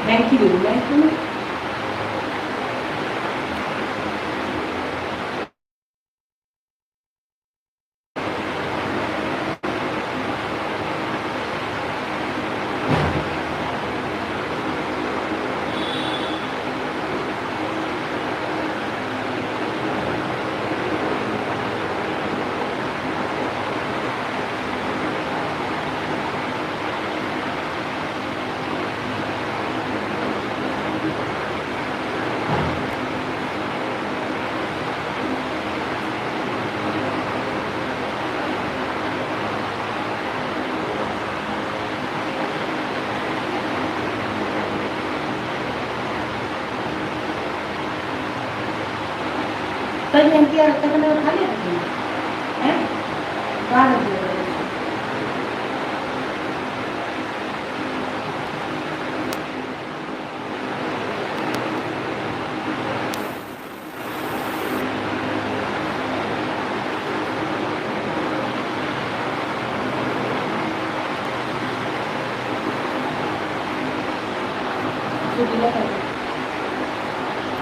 मैंकी दे दो, मैंकी में कल एनटीआर तक ने खा लिया हैं, कहाँ रख दिया?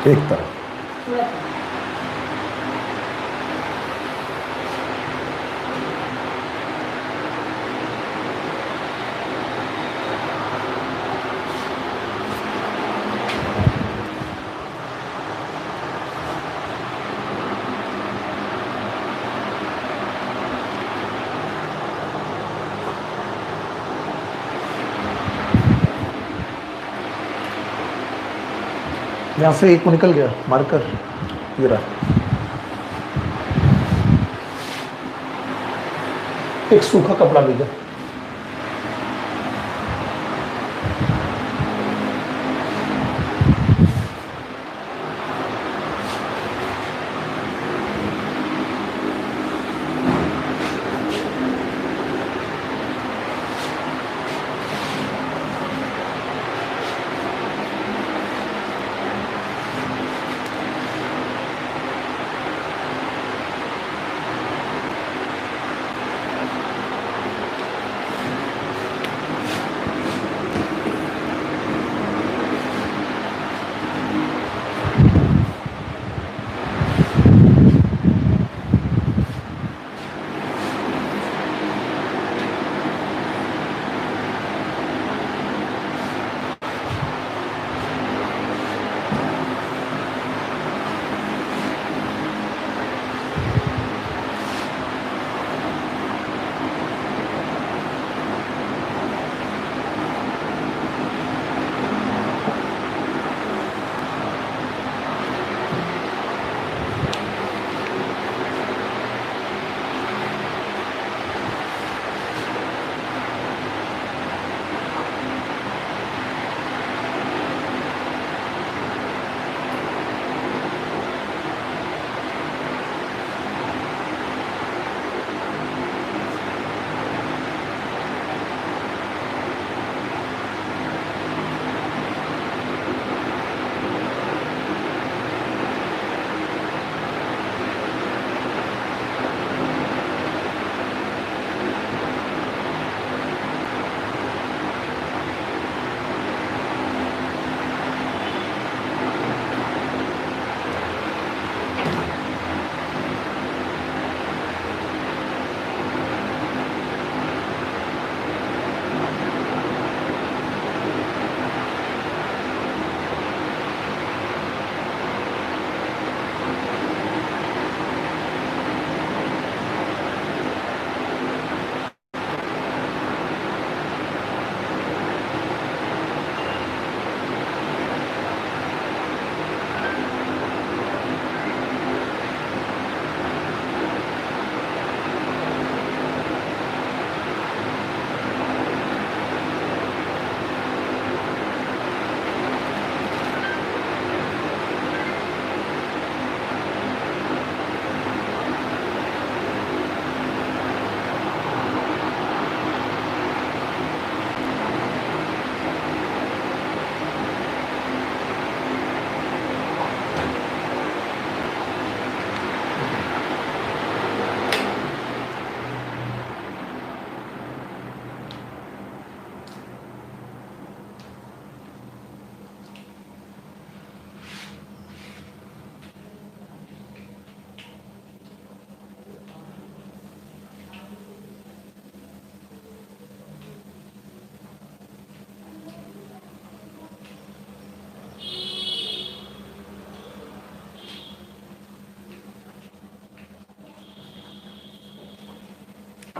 एक तरफ यहाँ से एक को निकल गया मार्कर, ये रहा। एक सूखा कपड़ा भेजा।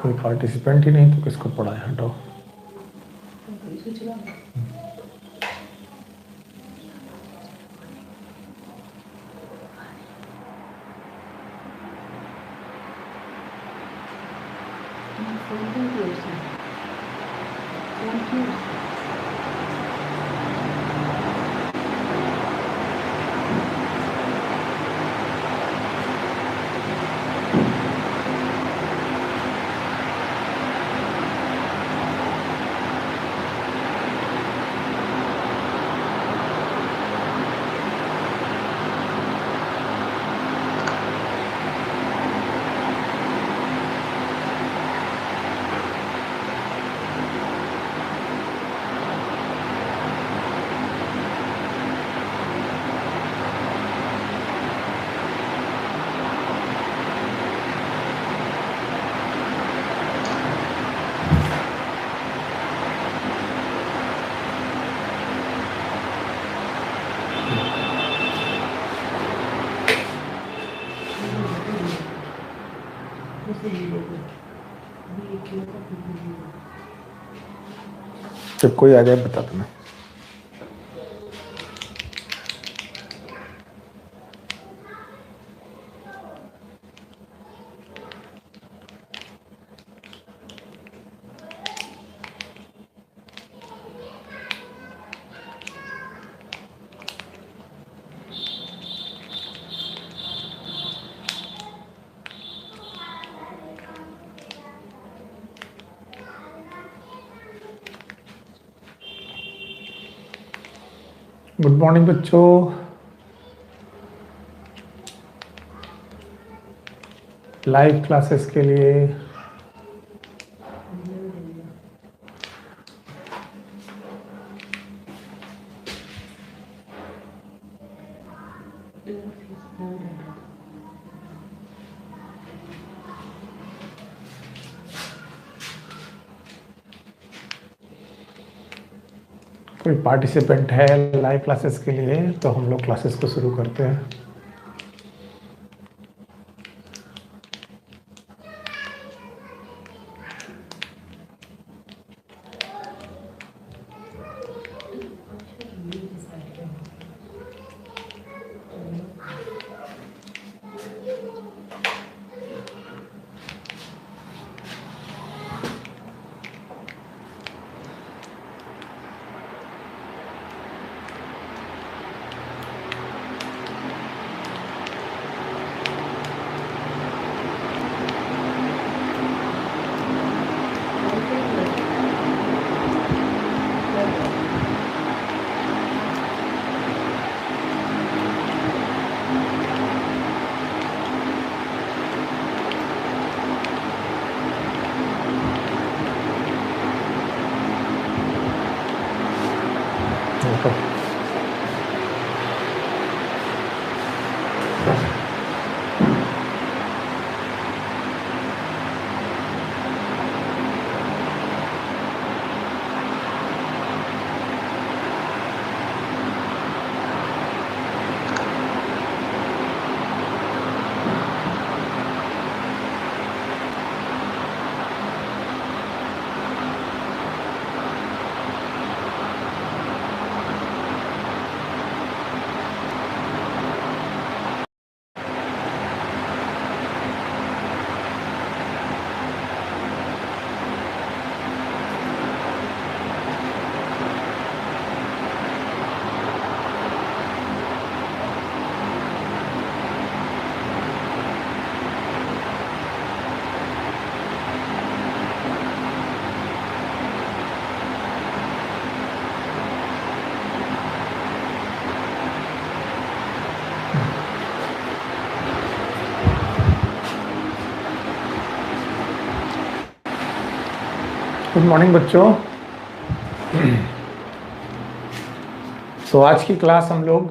कोई पार्टिसिपेंट ही नहीं तो किसको पढ़ाए, हटाओ। जब कोई आ जाए बता तुम्हें। गुड मॉर्निंग बच्चों। लाइव क्लासेस के लिए कोई पार्टिसिपेंट है लाइव क्लासेस के लिए तो हम लोग क्लासेस को शुरू करते हैं। गुड मॉर्निंग बच्चों। तो आज की क्लास हम लोग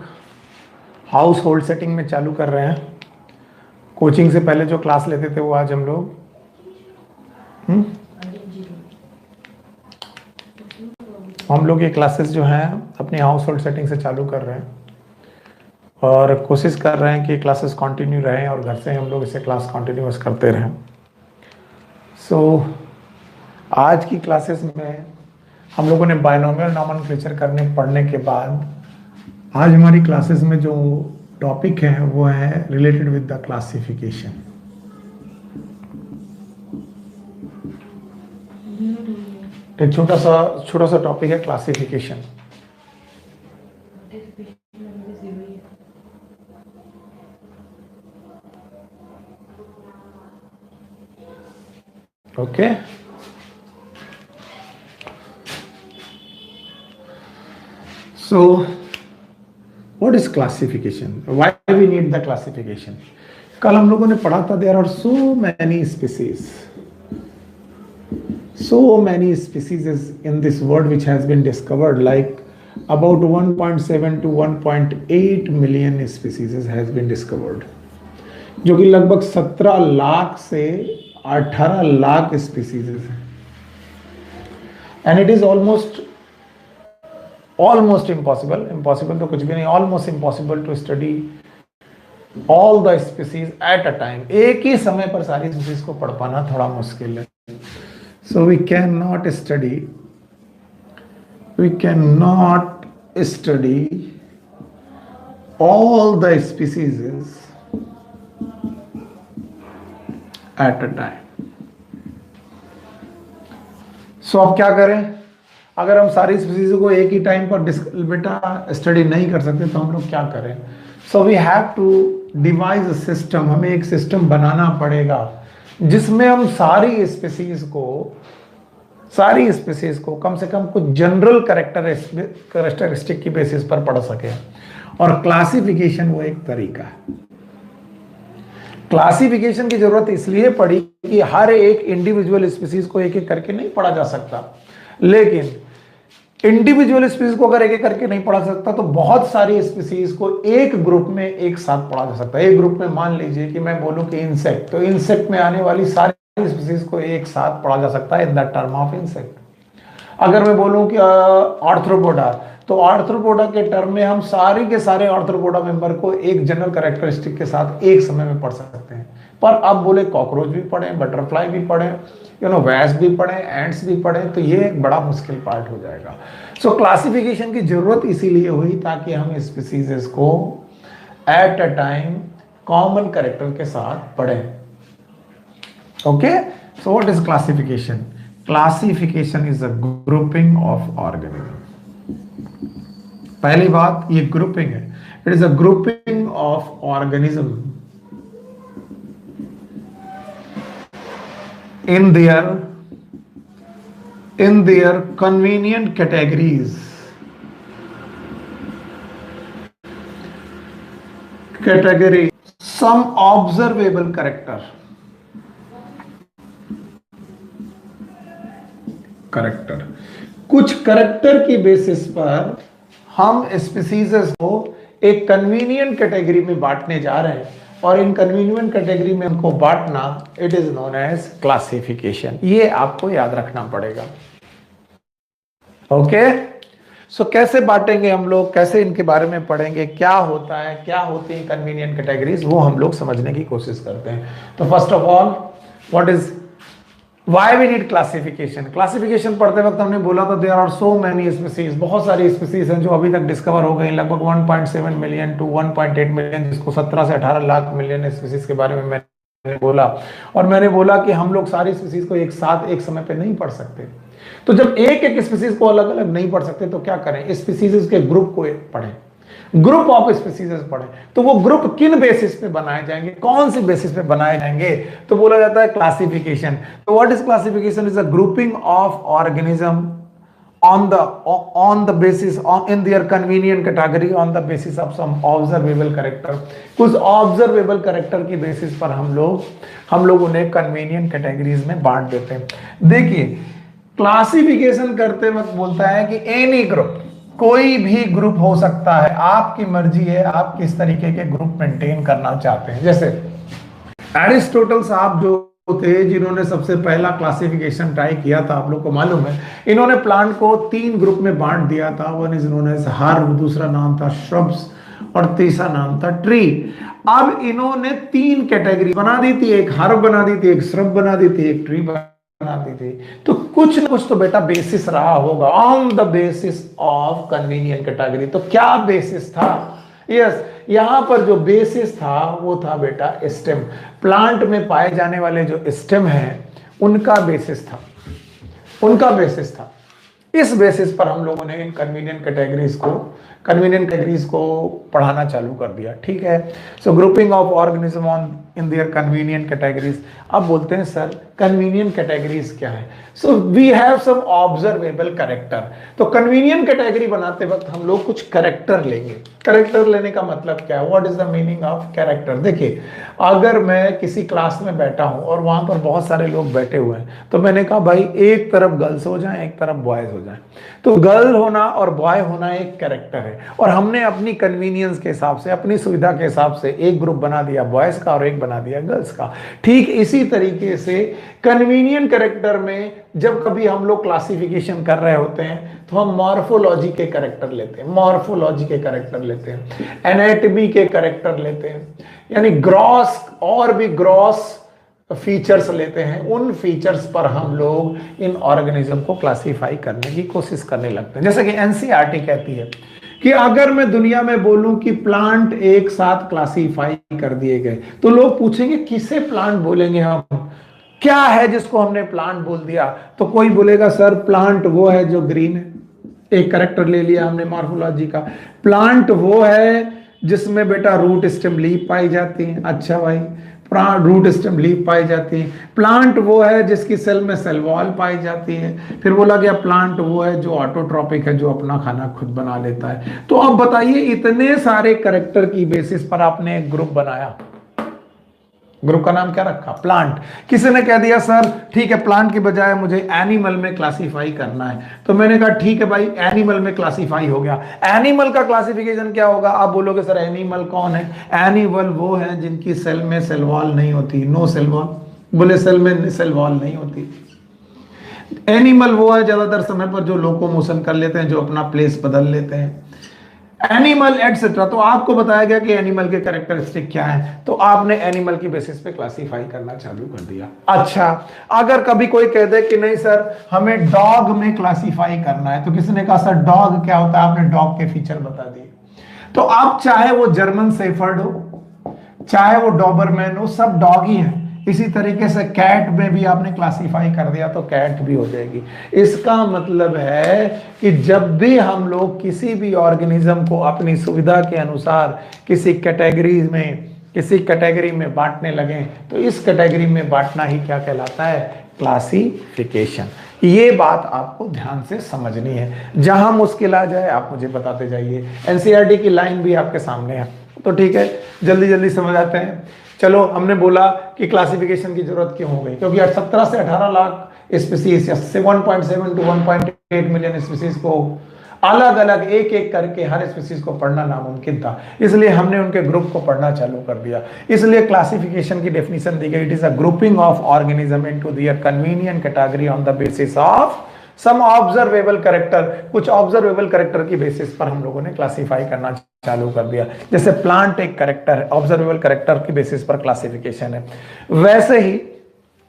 हाउस होल्ड सेटिंग में चालू कर रहे हैं। कोचिंग से पहले जो क्लास लेते थे वो आज हम लोग ये क्लासेस जो हैं अपनी हाउस होल्ड सेटिंग से चालू कर रहे हैं और कोशिश कर रहे हैं कि क्लासेस कंटिन्यू रहें और घर से हम लोग इसे क्लास कंटिन्यूअस करते रहें। सो आज की क्लासेस में हम लोगों ने बायनोमियल नॉमेनक्लेचर पढ़ने के बाद आज हमारी क्लासेस में जो टॉपिक है वो है रिलेटेड विद द क्लासिफिकेशन। एक छोटा सा टॉपिक है classification. Okay, so what is classification? Why we need the classification? कल हम लोगों ने पढ़ा था there are so many species is in this world which has been discovered, like about 1.7 to 1.8 million species has been discovered, जो कि लगभग 17 लाख से 18 लाख स्पीसीज है। And it is almost impossible तो कुछ भी नहीं, almost impossible to study all the species at a time. एक ही समय पर सारी स्पीसीज को पढ़ पाना थोड़ा मुश्किल है। So we can not study all the species at a time. So अब क्या करें? अगर हम सारी स्पीसीज को एक ही टाइम पर बेटा स्टडी नहीं कर सकते तो हम लोग क्या करें? So we have to devise a system. हमें एक सिस्टम बनाना पड़ेगा जिसमें हम सारी स्पीसीज को कम से कम कुछ जनरल कैरेक्टरिस्टिक की बेसिस पर पढ़ सके। और क्लासिफिकेशन वो एक तरीका है। क्लासिफिकेशन की जरूरत इसलिए पड़ी कि हर एक इंडिविजुअल स्पीसीज को एक एक करके नहीं पढ़ा जा सकता, लेकिन इंडिविजुअल स्पीसीज को अगर एक एक करके नहीं पढ़ा सकता तो बहुत सारी स्पीसीज को एक ग्रुप में एक साथ पढ़ा जा सकता है। एक ग्रुप में मान लीजिए कि मैं बोलूं कि इंसेक्ट, तो इंसेक्ट में आने वाली सारी स्पीसीज को एक साथ पढ़ा जा सकता है in the term of insect. अगर मैं बोलूं कि आर्थ्रोपोडा, तो आर्थ्रोपोडा के टर्म में हम सारे के सारे आर्थ्रोपोडा मेंबर को एक जनरल कैरेक्टरिस्टिक के साथ एक समय में पढ़ सकते हैं। पर अब बोले कॉकरोच भी पढ़ें, बटरफ्लाई भी पढ़ें, वैस भी पढ़ें, एंट्स भी पढ़ें, तो ये एक बड़ा मुश्किल पार्ट हो जाएगा। सो क्लासिफिकेशन की जरूरत इसीलिए हुई ताकि हम स्पीसीज को eight a time common character के साथ पढ़ें। Okay, so what is classification? Classification is a grouping of organism. पहली बात, ये ग्रुपिंग है। It is a grouping of organism in their convenient category, some observable character, कुछ character की basis पर हम स्पीसीज को एक कन्वीनियंट कैटेगरी में बांटने जा रहे हैं, और इन कन्वीनियंट कैटेगरी में उनको बांटना it is known as classification. ये आपको याद रखना पड़ेगा। ओके, सो कैसे बांटेंगे हम लोग, कैसे इनके बारे में पढ़ेंगे, क्या होता है, क्या होती है कन्वीनियंट कैटेगरीज, वो हम लोग समझने की कोशिश करते हैं। तो first of all, what is why we need classification? Classification पढ़ते वक्त हमने बोला था there are so many species, बहुत सारी स्पीसीज हैं जो अभी तक डिस्कवर हो गई, लगभग 1.7 मिलियन टू 1.8 मिलियन, जिसको 17 से 18 लाख मिलियन स्पीसीज के बारे में मैंने बोला। और मैंने बोला कि हम लोग सारी स्पीसीज को एक साथ एक समय पे नहीं पढ़ सकते। तो जब एक एक स्पीसीज को अलग अलग नहीं पढ़ सकते तो क्या करें? स्पीसीज के ग्रुप को पढ़ें, ग्रुप ऑफ स्पीसीज पढ़ें। तो वो ग्रुप किन बेसिस पे बनाए जाएंगे, कौन सी बेसिस पे बनाए जाएंगे? तो बोला जाता है क्लासिफिकेशन। तो what is classification? Is a grouping of organism on the basis in their convenient category on the basis of some observable character। कुछ observable character की बेसिस पर हम लोग उन्हें convenient categories में बांट देते हैं। देखिए, क्लासिफिकेशन करते वक्त बोलता है कि एनी ग्रुप, कोई भी ग्रुप हो सकता है, आपकी मर्जी है आप किस तरीके के ग्रुप मेंटेन करना चाहते हैं। जैसे एरिस्टोटल साहब जो थे, जिन्होंने सबसे पहला क्लासिफिकेशन ट्राई किया था, आप लोग को मालूम है, इन्होंने प्लांट को 3 ग्रुप में बांट दिया था। One is known as herb, दूसरा नाम था श्रब्स, और तीसरा नाम था ट्री। अब इन्होंने 3 कैटेगरी बना दी थी, एक हर्ब बना दी थी, एक श्रब बना दी थी, एक ट्री बना दी थी। तो कुछ ना कुछ तो बेटा बेसिस रहा होगा, on the basis of convenient category. तो क्या बेसिस था? यस, यहां पर जो बेसिस था वो था बेटा स्टेम। प्लांट में पाए जाने वाले जो स्टेम है उनका बेसिस था, उनका बेसिस था। इस बेसिस पर हम लोगों ने इन कन्वीनियंट कैटेगरीज को पढ़ाना चालू कर दिया। ठीक है। So grouping of organism on in their convenient categories. अब बोलते हैं सर कन्वीनियंट कैटेगरीज क्या है? So we have some observable character. तो कन्वीनियंट कैटेगरी बनाते वक्त हम लोग कुछ कैरेक्टर लेंगे। कैरेक्टर लेने का मतलब क्या है? What is the meaning of character? देखिए, अगर मैं किसी क्लास में बैठा हूं और वहां पर बहुत सारे लोग बैठे हुए हैं, तो मैंने कहा भाई एक तरफ गर्ल्स हो जाएं, एक तरफ बॉयज हो जाएं। तो गर्ल होना और बॉय होना एक कैरेक्टर है, और हमने अपनी कन्वीनियंस के हिसाब से, अपनी सुविधा के हिसाब से एक ग्रुप बना दिया बॉयज का और एक बना दिया गर्ल्स का। ठीक इसी तरीके से कन्वीनियंट कैरेक्टर में जब कभी हम लोग क्लासिफिकेशन कर रहे होते हैं तो हम मॉर्फोलॉजी के कैरेक्टर लेते हैं, मॉर्फोलॉजी के कैरेक्टर लेते हैं, एनाटॉमी के कैरेक्टर लेते हैं, यानी ग्रॉस और भी ग्रॉस फीचर्स लेते हैं। उन फीचर्स पर हम लोग इन ऑर्गेनिज्म को क्लासिफाई करने की कोशिश करने लगते हैं। जैसे कि एनसीईआरटी कहती है कि अगर मैं दुनिया में बोलूं कि प्लांट एक साथ क्लासिफाई कर दिए गए, तो लोग पूछेंगे किसे प्लांट बोलेंगे हम, क्या है जिसको हमने प्लांट बोल दिया? तो कोई बोलेगा सर प्लांट वो है जो ग्रीन है, एक कैरेक्टर ले लिया हमने मॉर्फोलॉजी का। प्लांट वो है जिसमें बेटा रूट स्टेम लीफ पाई जाती है। अच्छा भाई, रूट स्टेम लीफ पाई जाती है। प्लांट वो है जिसकी सेल में सेल वॉल पाई जाती है। फिर बोला गया प्लांट वो है जो ऑटोट्रॉपिक है, जो अपना खाना खुद बना लेता है। तो अब बताइए, इतने सारे कैरेक्टर की बेसिस पर आपने एक ग्रुप बनाया, ग्रुप का नाम क्या रखा? प्लांट। किसी ने कह दिया सर ठीक है, प्लांट की बजाय मुझे एनिमल में क्लासिफाई करना है, तो मैंने कहा ठीक है भाई, एनिमल में क्लासिफाई हो गया। एनिमल का क्लासिफिकेशन क्या होगा? आप बोलोगे सर एनिमल कौन है? एनिमल वो है जिनकी सेल में सेल वॉल नहीं होती, नो सेल वॉल। बोले सेल में सेल वॉल नहीं होती। एनिमल वो है ज्यादातर समय पर जो लोकोमोशन कर लेते हैं, जो अपना प्लेस बदल लेते हैं, एनिमल एटसेट्रा। तो आपको बताया गया कि एनिमल के कैरेक्टरिस्टिक क्या है, तो आपने एनिमल की बेसिस पे क्लासिफाई करना चालू कर दिया। अच्छा, अगर कभी कोई कह दे कि नहीं सर हमें डॉग में क्लासिफाई करना है, तो किसी ने कहा सर डॉग क्या होता है? आपने डॉग के फीचर बता दिए। तो आप चाहे वो जर्मन शेफर्ड हो, चाहे वो डॉबरमैन हो, सब डॉग ही है। इसी तरीके से कैट में भी आपने क्लासिफाई कर दिया तो कैट भी हो जाएगी। इसका मतलब है कि जब भी हम लोग किसी भी ऑर्गेनिज्म को अपनी सुविधा के अनुसार किसी कैटेगरी में बांटने लगे, तो इस कैटेगरी में बांटना ही क्या कहलाता है? क्लासिफिकेशन। ये बात आपको ध्यान से समझनी है। जहां मुश्किल आ जाए आप मुझे बताते जाइए। एनसीईआरटी की लाइन भी आपके सामने है, तो ठीक है, जल्दी जल्दी समझ आते हैं। चलो, हमने बोला कि क्लासिफिकेशन की जरूरत क्यों हो गई, क्योंकि 17 से 18 लाख स्पीसीज या 1.7 टू 1.8 मिलियन स्पीसीज को अलग अलग एक एक करके हर स्पीसीज को पढ़ना नामुमकिन था। इसलिए हमने उनके ग्रुप को पढ़ना चालू कर दिया। इसलिए क्लासिफिकेशन की डेफिनेशन दी गई, it is a grouping of organism into their convenient category on the basis of some observable character. कुछ ऑब्जर्वेबल कैरेक्टर की बेसिस पर हम लोगों ने क्लासिफाई करना चालू कर दिया। जैसे प्लांट एक कैरेक्टर है, ऑब्जर्वेबल कैरेक्टर की बेसिस पर क्लासिफिकेशन है, वैसे ही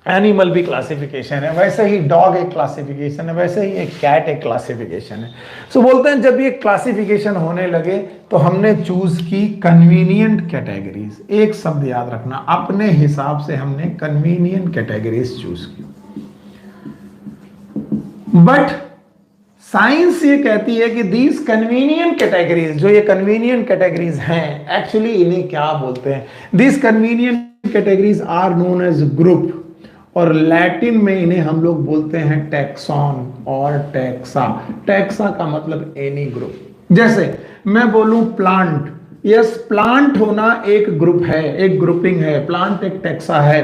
एनिमल भी क्लासिफिकेशन है, वैसे ही डॉग एक क्लासिफिकेशन है, वैसे ही एक कैट एक क्लासिफिकेशन है। सो बोलते हैं जब ये क्लासिफिकेशन होने लगे तो हमने चूज की कन्वीनियंट कैटेगरीज। एक शब्द याद रखना, अपने हिसाब से हमने कन्वीनियंट कैटेगरीज चूज की। बट साइंस ये कहती है कि दीज कन्वीनियंट कैटेगरीज, जो ये कन्वीनियंट कैटेगरीज हैं, एक्चुअली इन्हें क्या बोलते हैं? These convenient categories are known as group, और लैटिन में इन्हें हम लोग बोलते हैं टैक्सॉन और टैक्सा। टैक्सा का मतलब एनी ग्रुप। जैसे मैं बोलूं प्लांट, यस, प्लांट होना एक ग्रुप है, एक ग्रुपिंग है, प्लांट एक टैक्सा है।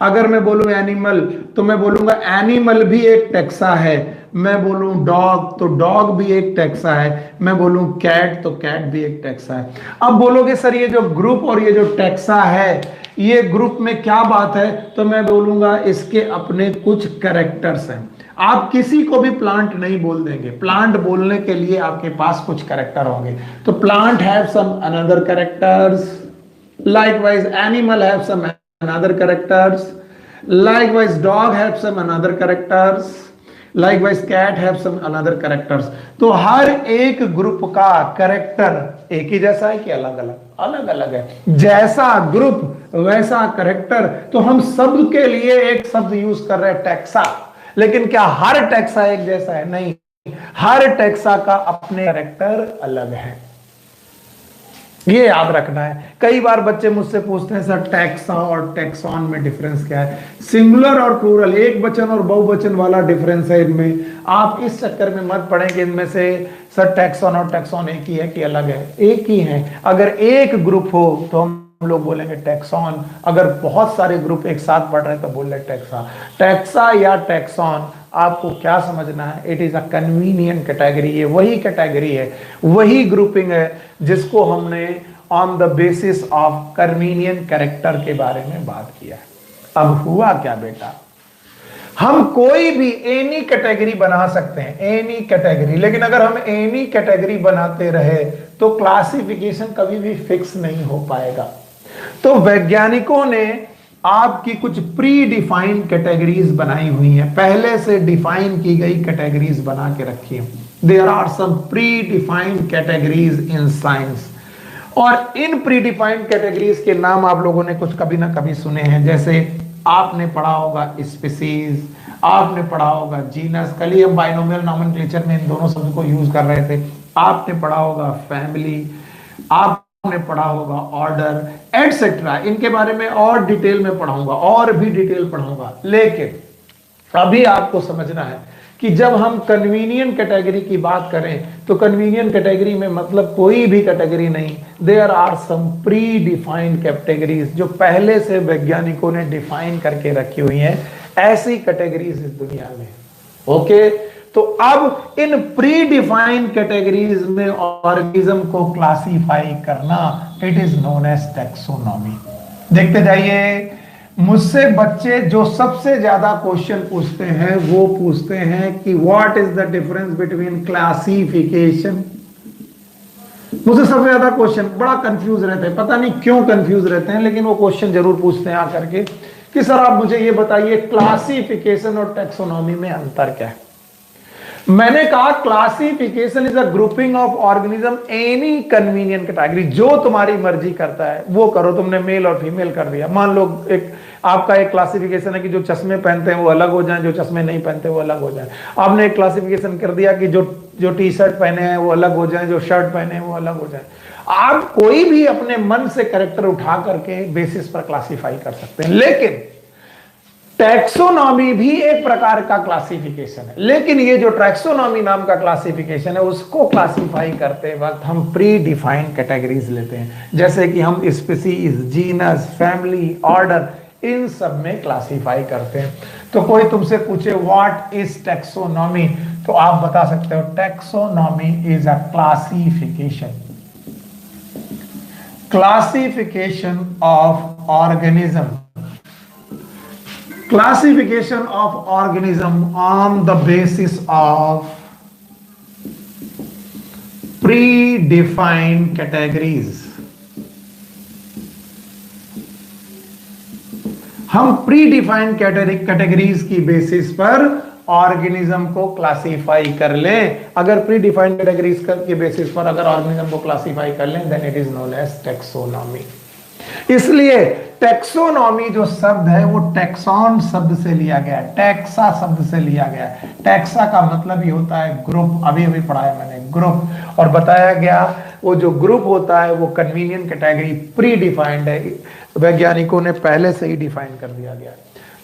अगर मैं बोलूं एनिमल तो मैं बोलूंगा एनिमल भी एक टैक्सा है, मैं बोलूं डॉग तो डॉग भी एक टैक्सा है, मैं बोलूं कैट तो कैट भी एक टैक्सा है। अब बोलोगे सर ये जो ग्रुप और ये जो टैक्सा है, ये ग्रुप में क्या बात है, तो मैं बोलूंगा इसके अपने कुछ कैरेक्टर्स हैं। आप किसी को भी प्लांट नहीं बोल देंगे, प्लांट बोलने के लिए आपके पास कुछ कैरेक्टर होंगे। तो plant have some another characters, likewise animal have some another characters, likewise dog have some another characters, likewise cat have some another characters। तो हर एक ग्रुप का कैरेक्टर एक ही जैसा है कि अलग अलग? अलग अलग है। जैसा ग्रुप वैसा कैरेक्टर। तो हम शब्द के लिए एक शब्द यूज कर रहे हैं टैक्सा, लेकिन क्या हर टैक्सा एक जैसा है? नहीं, हर टैक्सा का अपने कैरेक्टर अलग है, ये याद रखना है। कई बार बच्चे मुझसे पूछते हैं सर टैक्सा और टैक्सॉन में डिफरेंस क्या है? सिंगुलर और प्लूरल, एक वचन और बहुवचन वाला डिफरेंस है इनमें। आप इस चक्कर में मत पड़े कि इनमें से सर टैक्सॉन और टैक्सॉन एक ही है कि अलग है। एक ही है। अगर एक ग्रुप हो तो हम लोग बोलेंगे टैक्सॉन, अगर बहुत सारे ग्रुप एक साथ पढ़ रहे हैं तो बोल रहे टैक्सा। टैक्सा या टैक्सॉन आपको क्या समझना है? It is a convenient category. ये वही कैटेगरी है, वही ग्रुपिंग है जिसको हमने on the basis of convenient character के बारे में बात किया है। अब हुआ क्या बेटा, हम कोई भी एनी कैटेगरी बना सकते हैं, एनी कैटेगरी, लेकिन अगर हम एनी कैटेगरी बनाते रहे तो क्लासिफिकेशन कभी भी फिक्स नहीं हो पाएगा। तो वैज्ञानिकों ने आपकी कुछ प्री डिफाइंड कैटेगरीज बनाई हुई हैं, पहले से डिफाइन की गई कैटेगरीज बना के रखी है। There are some predefined categories in science, और इन प्री डिफाइंड कैटेगरीज के नाम आप लोगों ने कुछ कभी ना कभी सुने हैं। जैसे आपने पढ़ा होगा स्पीसीज, आपने पढ़ा होगा जीनस, कल ही हम बाइनोमियल नॉमेनक्लेचर में इन दोनों शब्द को यूज कर रहे थे। आपने पढ़ा होगा फैमिली, आपने पढ़ा होगा ऑर्डर, एटसेट्रा। इनके बारे में और डिटेल में पढ़ाऊंगा, और भी डिटेल पढ़ाऊंगा। लेकिन अभी आपको समझना है कि जब हम कन्वीनियंट कैटेगरी की बात करें तो कन्वीनियंट कैटेगरी में मतलब कोई भी कैटेगरी नहीं, there are some predefined categories जो पहले से वैज्ञानिकों ने डिफाइन करके रखी हुई हैं। ऐसी कैटेगरीज इस दुनिया में। ओके, तो अब इन प्री डिफाइंड कैटेगरीज में ऑर्गेनिज्म को क्लासिफाई करना, it is known as taxonomy. देखते जाइए, मुझसे बच्चे जो सबसे ज्यादा क्वेश्चन पूछते हैं वो पूछते हैं कि what is the difference between classification. मुझसे सबसे ज्यादा क्वेश्चन, बड़ा कंफ्यूज रहते हैं, पता नहीं क्यों कंफ्यूज रहते हैं, लेकिन वो क्वेश्चन जरूर पूछते हैं आकर के कि सर आप मुझे ये बताइए क्लासिफिकेशन और टैक्सोनॉमी में अंतर क्या है। मैंने कहा classification is a grouping of organism any convenient category, जो तुम्हारी मर्जी करता है वो करो। तुमने मेल और फीमेल कर दिया। मान लो एक आपका एक क्लासिफिकेशन है कि जो चश्मे पहनते हैं वो अलग हो जाएं, जो चश्मे नहीं पहनते वो अलग हो जाएं। आपने एक क्लासिफिकेशन कर दिया कि जो टी शर्ट पहने हैं वो अलग हो जाएं, जो शर्ट पहने हैं वो अलग हो जाएं। आप कोई भी अपने मन से कैरेक्टर उठा करके बेसिस पर क्लासिफाई कर सकते हैं। लेकिन टैक्सोनॉमी भी एक प्रकार का क्लासिफिकेशन है, लेकिन ये जो टैक्सोनॉमी नाम का क्लासिफिकेशन है उसको क्लासिफाई करते वक्त हम प्री डिफाइंड कैटेगरीज लेते हैं, जैसे कि हम स्पीसीज, जीनस, फैमिली, ऑर्डर, इन सब में क्लासिफाई करते हैं। तो कोई तुमसे पूछे व्हाट इज टैक्सोनॉमी, तो आप बता सकते हो taxonomy is a classification of organism, classification of organism on the basis of predefined categories। हम प्रीडिफाइंड कैटेगरीज की बेसिस पर ऑर्गेनिज्म को क्लासिफाई कर लें। अगर प्रीडिफाइंड कैटेगरीज के बेसिस पर अगर ऑर्गेनिज्म को क्लासिफाई कर लें then it is known as taxonomy. इसलिए टैक्सोनॉमी जो शब्द है वो टैक्सॉन शब्द से लिया गया है, टैक्सा शब्द से लिया गया है। टैक्सा का मतलब ही होता है ग्रुप, अभी अभी पढ़ाया मैंने ग्रुप, और बताया गया वो जो ग्रुप होता है वो कन्वीनियंट कैटेगरी प्री डिफाइंड है, वैज्ञानिकों ने पहले से ही डिफाइन कर दिया गया।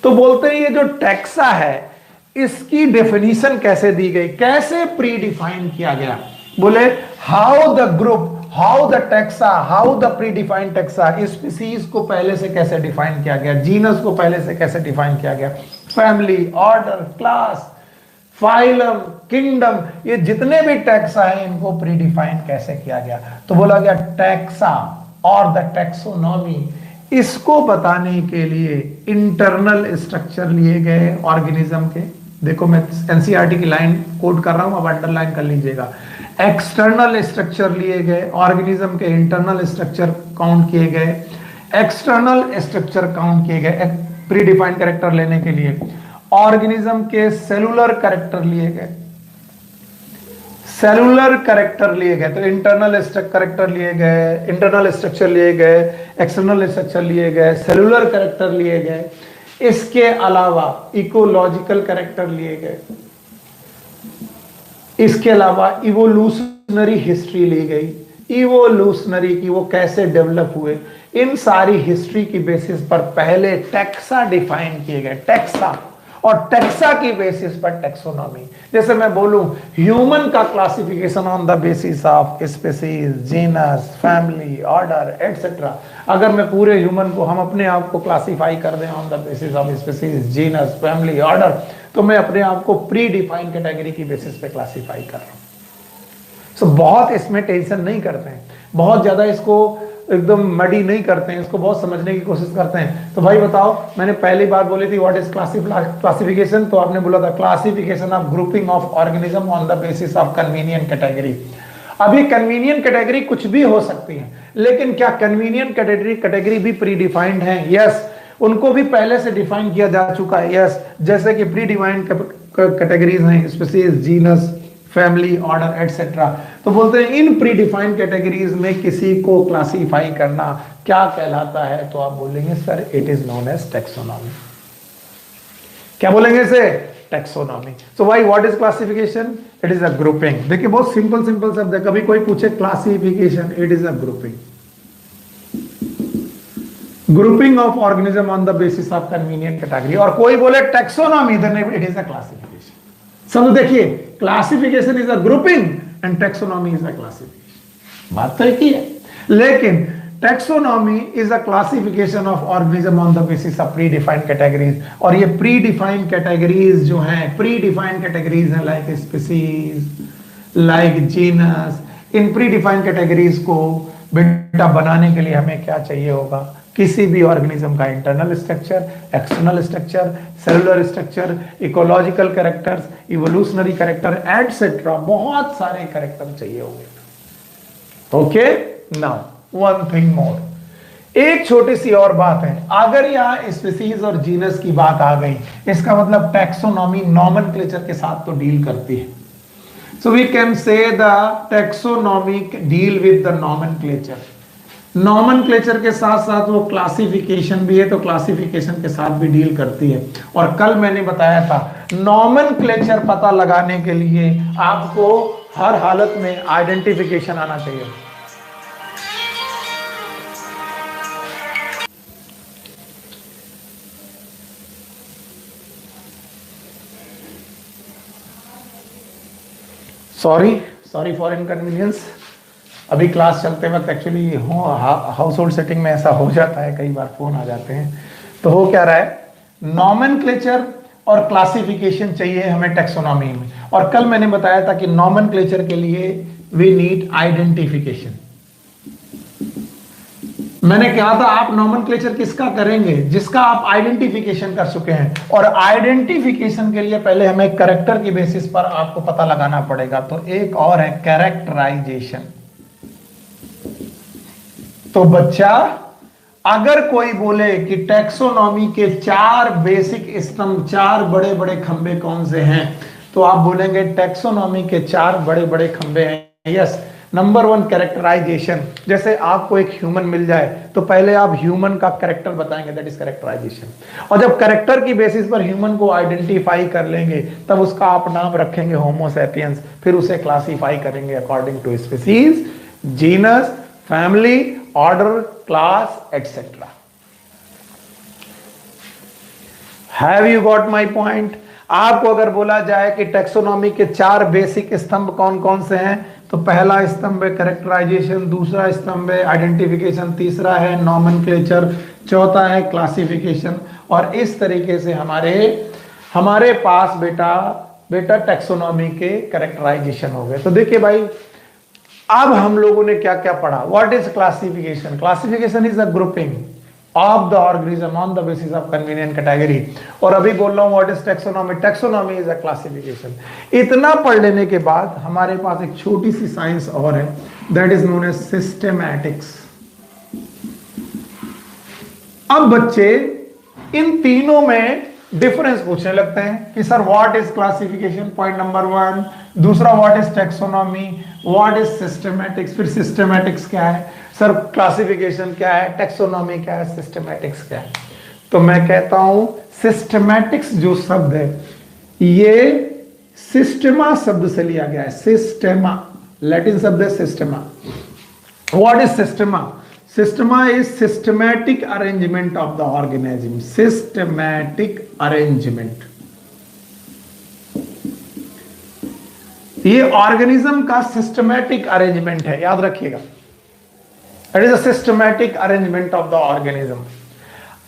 तो बोलते हैं ये जो टैक्सा है इसकी डेफिनेशन कैसे दी गई, कैसे प्री डिफाइन किया गया। बोले how the group how the taxa, how the pre defined taxa, species को पहले से कैसे डिफाइन किया गया, जीनस को पहले से कैसे डिफाइन किया गया, family, order, class, phylum, kingdom, ये जितने भी टैक्सा हैं इनको प्री डिफाइन कैसे किया गया। तो बोला गया टैक्सा और द टैक्सोनॉमी, इसको बताने के लिए इंटरनल स्ट्रक्चर लिए गए ऑर्गेनिज्म के। देखो मैं एनसीईआरटी की लाइन कोड कर रहा हूं, अब अंडरलाइन कर लीजिएगा। एक्सटर्नल स्ट्रक्चर लिए गए ऑर्गेनिज्म के, इंटरनल स्ट्रक्चर काउंट किए गए, एक्सटर्नल स्ट्रक्चर काउंट किए गए प्री डिफाइंड कैरेक्टर लेने के लिए। ऑर्गेनिज्म के सेलुलर कैरेक्टर लिए गए, सेलुलर कैरेक्टर लिए गए, तो इंटरनल कैरेक्टर लिए गए, इंटरनल स्ट्रक्चर लिए गए, एक्सटर्नल स्ट्रक्चर लिए गए, सेलुलर कैरेक्टर लिए गए। इसके अलावा इकोलॉजिकल कैरेक्टर लिए गए, इसके अलावा इवोल्यूशनरी हिस्ट्री ली गई, इवोल्यूशनरी की वो कैसे डेवलप हुए, इन सारी हिस्ट्री की बेसिस पर पहले टैक्सा डिफाइन किए गए, टैक्सा, और टैक्सा की बेसिस पर टैक्सोनॉमी। जैसे मैं बोलूं ह्यूमन का classification on the basis of species, genus, family, order etcetera. अगर मैं पूरे ह्यूमन को, हम अपने आप को क्लासिफाई कर दें on the basis of species, genus, family, order, तो मैं अपने आप को प्री डिफाइंड कैटेगरी की बेसिस पे क्लासिफाई कर रहा हूं। सो बहुत इसमें टेंशन नहीं करते हैं, बहुत ज्यादा इसको एकदम मडी नहीं करते हैं, इसको बहुत समझने की कोशिश करते हैं। तो भाई बताओ, मैंने पहली बार बोली थी व्हाट इज क्लासिफिकेशन, तो आपने बोला था classification of grouping of organism on the basis of convenient category. अभी कन्वीनियंट कैटेगरी कुछ भी हो सकती है, लेकिन क्या कन्वीनियंट कैटेगरी भी प्री डिफाइंड है? यस, उनको भी पहले से डिफाइन किया जा चुका है। यस, जैसे कि प्री डिफाइंड कैटेगरीज हैं species, genus, family, order etcetera. तो बोलते हैं इन प्री डिफाइंड कैटेगरीज में किसी को क्लासिफाई करना क्या कहलाता है? तो आप बोलेंगे sir it is known as taxonomy. क्या बोलेंगे इसे? Taxonomy. So why what is classification? It is a grouping. देखिए बहुत सिंपल सिंपल शब्द है, कभी कोई पूछे classification, it is a grouping, grouping of organism on the basis of convenient category. और कोई बोले taxonomy, then it is a classification. समझो, देखिए classification is a grouping and taxonomy is a classification, बात तो एक ही है। लेकिन taxonomy is a classification of organism on the basis of pre defined categories. और ये प्री डिफाइंड कैटेगरीज जो हैं, प्री डिफाइंड कैटेगरीज हैं लाइक स्पीसीज, लाइक जीनस। इन प्री डिफाइंड कैटेगरीज को बेटा बनाने के लिए हमें क्या चाहिए होगा? किसी भी ऑर्गेनिज्म का internal structure, external structure, cellular structure, ecological characters, evolutionary character etcetera, बहुत सारे कैरेक्टर चाहिए होंगे। Okay, now one thing more, एक छोटी सी और बात है। अगर यहां स्पीसीज और जीनस की बात आ गई, इसका मतलब टैक्सोनॉमी नॉमेनक्लेचर के साथ तो डील करती है। So we can say the taxonomy deal with the nomenclature. Nomenclature के साथ साथ वो क्लासिफिकेशन भी है, तो क्लासिफिकेशन के साथ भी डील करती है। और कल मैंने बताया था नॉमेनक्लेचर पता लगाने के लिए आपको हर हालत में आइडेंटिफिकेशन आना चाहिए। Sorry for inconvenience. अभी क्लास चलते वक्त एक्चुअली हाउस होल्ड सेटिंग में ऐसा हो जाता है, कई बार फोन आ जाते हैं। तो हो क्या रहा है, नॉमेनक्लेचर और क्लासिफिकेशन चाहिए हमें टैक्सोनॉमी में। और कल मैंने बताया था कि नॉमेनक्लेचर के लिए वी नीड आइडेंटिफिकेशन। मैंने कहा था आप नॉमेनक्लेचर किसका करेंगे? जिसका आप आइडेंटिफिकेशन कर चुके हैं। और आइडेंटिफिकेशन के लिए पहले हमें कैरेक्टर की बेसिस पर आपको पता लगाना पड़ेगा। तो एक और है कैरेक्टराइजेशन। तो बच्चा, अगर कोई बोले कि टैक्सोनॉमी के 4 बेसिक स्तंभ, 4 बड़े बड़े खंबे कौन से हैं, तो आप बोलेंगे टैक्सोनॉमी के 4 बड़े बड़े खंबे हैं। Yes, number 1 characterisation. जैसे आपको एक ह्यूमन मिल जाए तो पहले आप ह्यूमन का कैरेक्टर बताएंगे, दैट इज कैरेक्टराइजेशन। और जब कैरेक्टर की बेसिस पर ह्यूमन को आइडेंटिफाई कर लेंगे, तब उसका आप नाम रखेंगे होमो सैपियंस। फिर उसे क्लासिफाई करेंगे according to species, genus, family, order, class etcetera. Have you got my point? आपको अगर बोला जाए कि टैक्सोनॉमी के 4 बेसिक स्तंभ कौन कौन से हैं, तो पहला स्तंभ है कैरेक्टराइजेशन, दूसरा स्तंभ है आइडेंटिफिकेशन, तीसरा है नॉमेनक्लेचर, चौथा है क्लासिफिकेशन। और इस तरीके से हमारे पास बेटा टैक्सोनॉमी के कैरेक्टराइजेशन हो गए। तो देखिए भाई, अब हम लोगों ने क्या क्या पढ़ा। What is classification? Classification is a grouping of the organism on the basis of convenient category. और अभी बोल रहा हूं what is taxonomy? Taxonomy is a classification. इतना पढ़ लेने के बाद हमारे पास एक छोटी सी साइंस और है, that is known as systematics. अब बच्चे इन तीनों में डिफरेंस पूछने लगते हैं कि sir what is classification, point number 1। दूसरा what is taxonomy, what is systematics. फिर सिस्टेमैटिक्स क्या है सर, क्लासिफिकेशन क्या है, टैक्सोनॉमी क्या है, सिस्टेमैटिक्स क्या है। तो मैं कहता हूं सिस्टेमैटिक्स जो शब्द है ये सिस्टेमा शब्द से लिया गया है। सिस्टेमा लैटिन शब्द है सिस्टेमा। व्हाट इज सिस्टेमा? Systema is systematic arrangement of the organism. Systematic arrangement. ये ऑर्गेनिज्म का सिस्टमैटिक अरेंजमेंट है, याद रखिएगा। It is a systematic arrangement of the organism.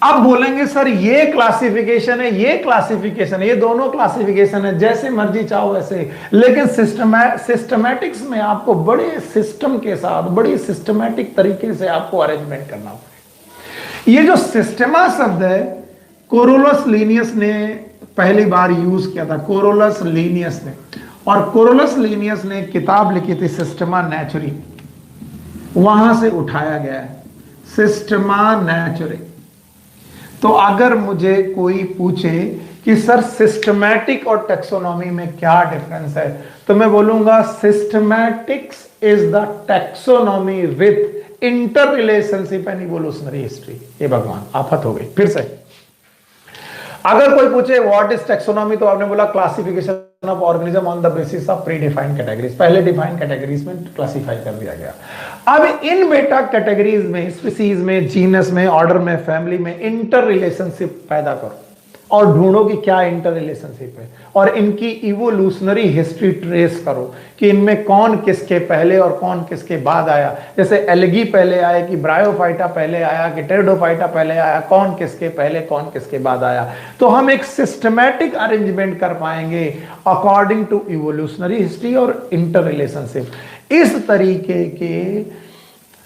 अब बोलेंगे सर ये क्लासिफिकेशन है, ये क्लासिफिकेशन है, ये दोनों क्लासिफिकेशन है, जैसे मर्जी चाहो वैसे। लेकिन सिस्टमैटिक्स में आपको बड़े सिस्टम के साथ, बड़ी सिस्टमैटिक तरीके से आपको अरेंजमेंट करना होगा। ये जो सिस्टमा शब्द है, कोरोलस लीनियस ने पहली बार यूज किया था, कोरोलस लीनियस ने। और कोरोलस लीनियस ने किताब लिखी थी सिस्टमा नेचुरी, वहां से उठाया गया है सिस्टमा नेचुरी। तो अगर मुझे कोई पूछे कि सर सिस्टमैटिक और टैक्सोनॉमी में क्या डिफरेंस है, तो मैं बोलूंगा systematics is the taxonomy with inter relationship and evolutionary history. ये भगवान आफत हो गई फिर से। अगर कोई पूछे व्हाट इज टैक्सोनॉमी, तो आपने बोला classification of organism on the basis of pre defined categories. पहले डिफाइंड कैटेगरीज में क्लासिफाई कर दिया गया। अब इन बेटा कैटेगरीज में, स्पीसीज में, जीनस में, ऑर्डर में, फैमिली में इंटर रिलेशनशिप पैदा करो और ढूंढो कि क्या इंटर रिलेशनशिप है, और इनकी इवोल्यूशनरी हिस्ट्री ट्रेस करो कि इनमें कौन किसके पहले और कौन किसके बाद आया। जैसे एल्गी पहले आए कि ब्रायोफाइटा पहले आया कि टेरिडोफाइटा पहले आया, कौन किसके पहले कौन किसके बाद आया। तो हम एक सिस्टमैटिक अरेंजमेंट कर पाएंगे अकॉर्डिंग टू इवोल्यूशनरी हिस्ट्री और इंटर रिलेशनशिप। इस तरीके के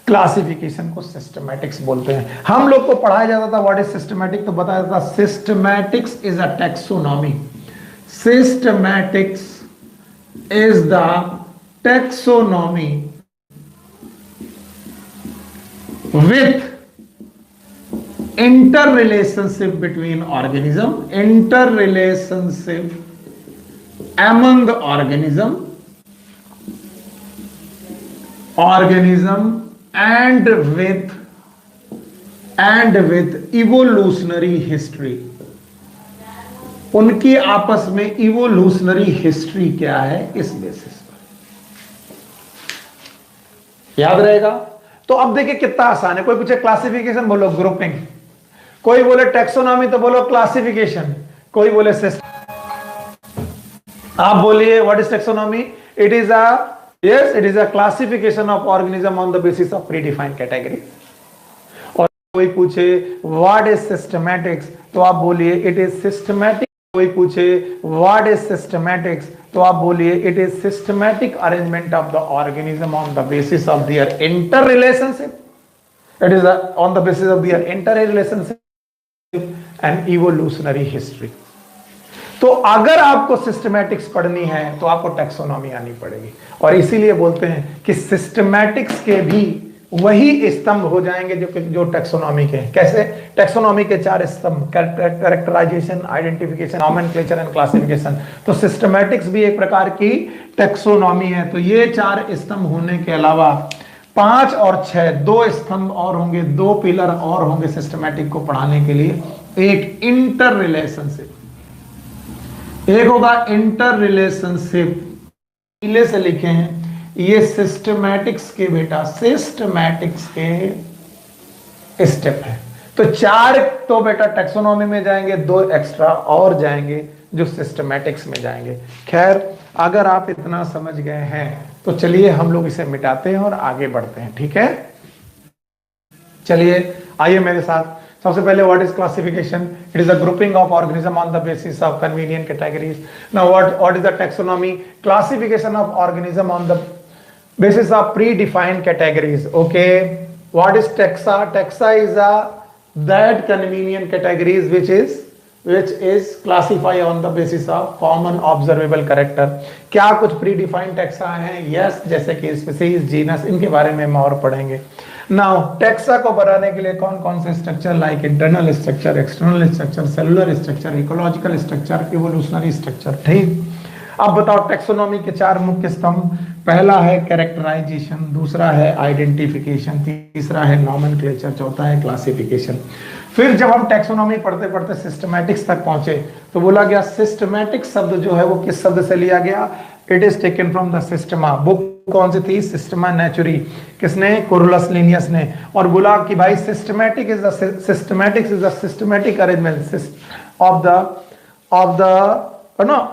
क्लासिफिकेशन को सिस्टमैटिक्स बोलते हैं। हम लोग को पढ़ाया जाता था व्हाट इज सिस्टमैटिक, तो बताया जाता systematics is a taxonomy. Systematics is the taxonomy with inter relationship between organism, inter relationship among the organism and with evolutionary history। उनकी आपस में इवोल्यूशनरी हिस्ट्री क्या है, इस बेसिस पर याद रहेगा। तो अब देखिए कितना आसान है। कोई पूछे क्लासिफिकेशन, बोलो ग्रुपिंग। कोई बोले टैक्सोनॉमी, तो बोलो क्लासिफिकेशन। कोई बोले सिस्टम, आप बोलिए what is taxonomy? It is a classification of organism on the basis of predefined category. और कोई पूछे व्हाट इज सिस्टमैटिक्स, तो आप बोलिए इट इज सिस्टमैटिक। कोई पूछे व्हाट इज सिस्टमैटिक्स, तो आप बोलिए it is systematic arrangement of the organism on the basis of their inter relationship. It is on the basis of their inter relationship and evolutionary history. तो अगर आपको systematics पढ़नी है तो आपको टैक्सोनॉमी आनी पड़ेगी। और इसीलिए बोलते हैं कि सिस्टमैटिक्स के भी वही स्तंभ हो जाएंगे जो टैक्सोनॉमी के हैं। कैसे? टैक्सोनॉमी के 4 स्तंभ, characterisation, identification, nomenclature and classification. तो सिस्टमैटिक्स भी एक प्रकार की टैक्सोनॉमी है। तो ये 4 स्तंभ होने के अलावा 5 और 6 2 स्तंभ और होंगे, 2 पिलर और होंगे सिस्टमैटिक को पढ़ाने के लिए। एक इंटर रिलेशनशिप, एक होगा इंटर रिलेशनशिप, पीले से लिखे हैं ये सिस्टमैटिक्स के बेटा, सिस्टमैटिक्स के स्टेप है। तो 4 तो बेटा टैक्सोनॉमी में जाएंगे, 2 एक्स्ट्रा और जाएंगे जो सिस्टमैटिक्स में जाएंगे। खैर अगर आप इतना समझ गए हैं तो चलिए हम लोग इसे मिटाते हैं और आगे बढ़ते हैं, ठीक है। चलिए आइए मेरे साथ। सबसे पहले what is classification? It is a grouping of organism on the basis of convenient categories. Now what is the taxonomy? Classification of organism on the basis of predefined categories. Okay, what is taxa? Taxa is that convenient categories which is classified on the basis of common observable character. क्या कुछ predefined taxa हैं? Yes, जैसे कि species, genus, इनके बारे में हम और पढ़ेंगे। Now taxa को बनाने के लिए कौन कौन से structure like internal structure, external structure, cellular structure, ecological structure, evolutionary structure, ठीक। अब बताओ टैक्सोनॉमी के चार मुख्य स्तंभ। पहला है कैरेक्टराइजेशन, दूसरा है आइडेंटिफिकेशन, तीसरा है नॉमेनक्लेचर, चौथा है क्लासिफिकेशन। फिर जब हम टैक्सोनॉमी पढ़ते पढ़ते सिस्टमैटिक्स तक पहुंचे तो बोला गया सिस्टमैटिक शब्द जो है वो किस शब्द से लिया गया? It is taken from the Systema. Book कौन सी थी? Systema Naturae. किसने? कुरुलस लिनियस ने। और बोला कि भाई systematics is the systematic arrangement of the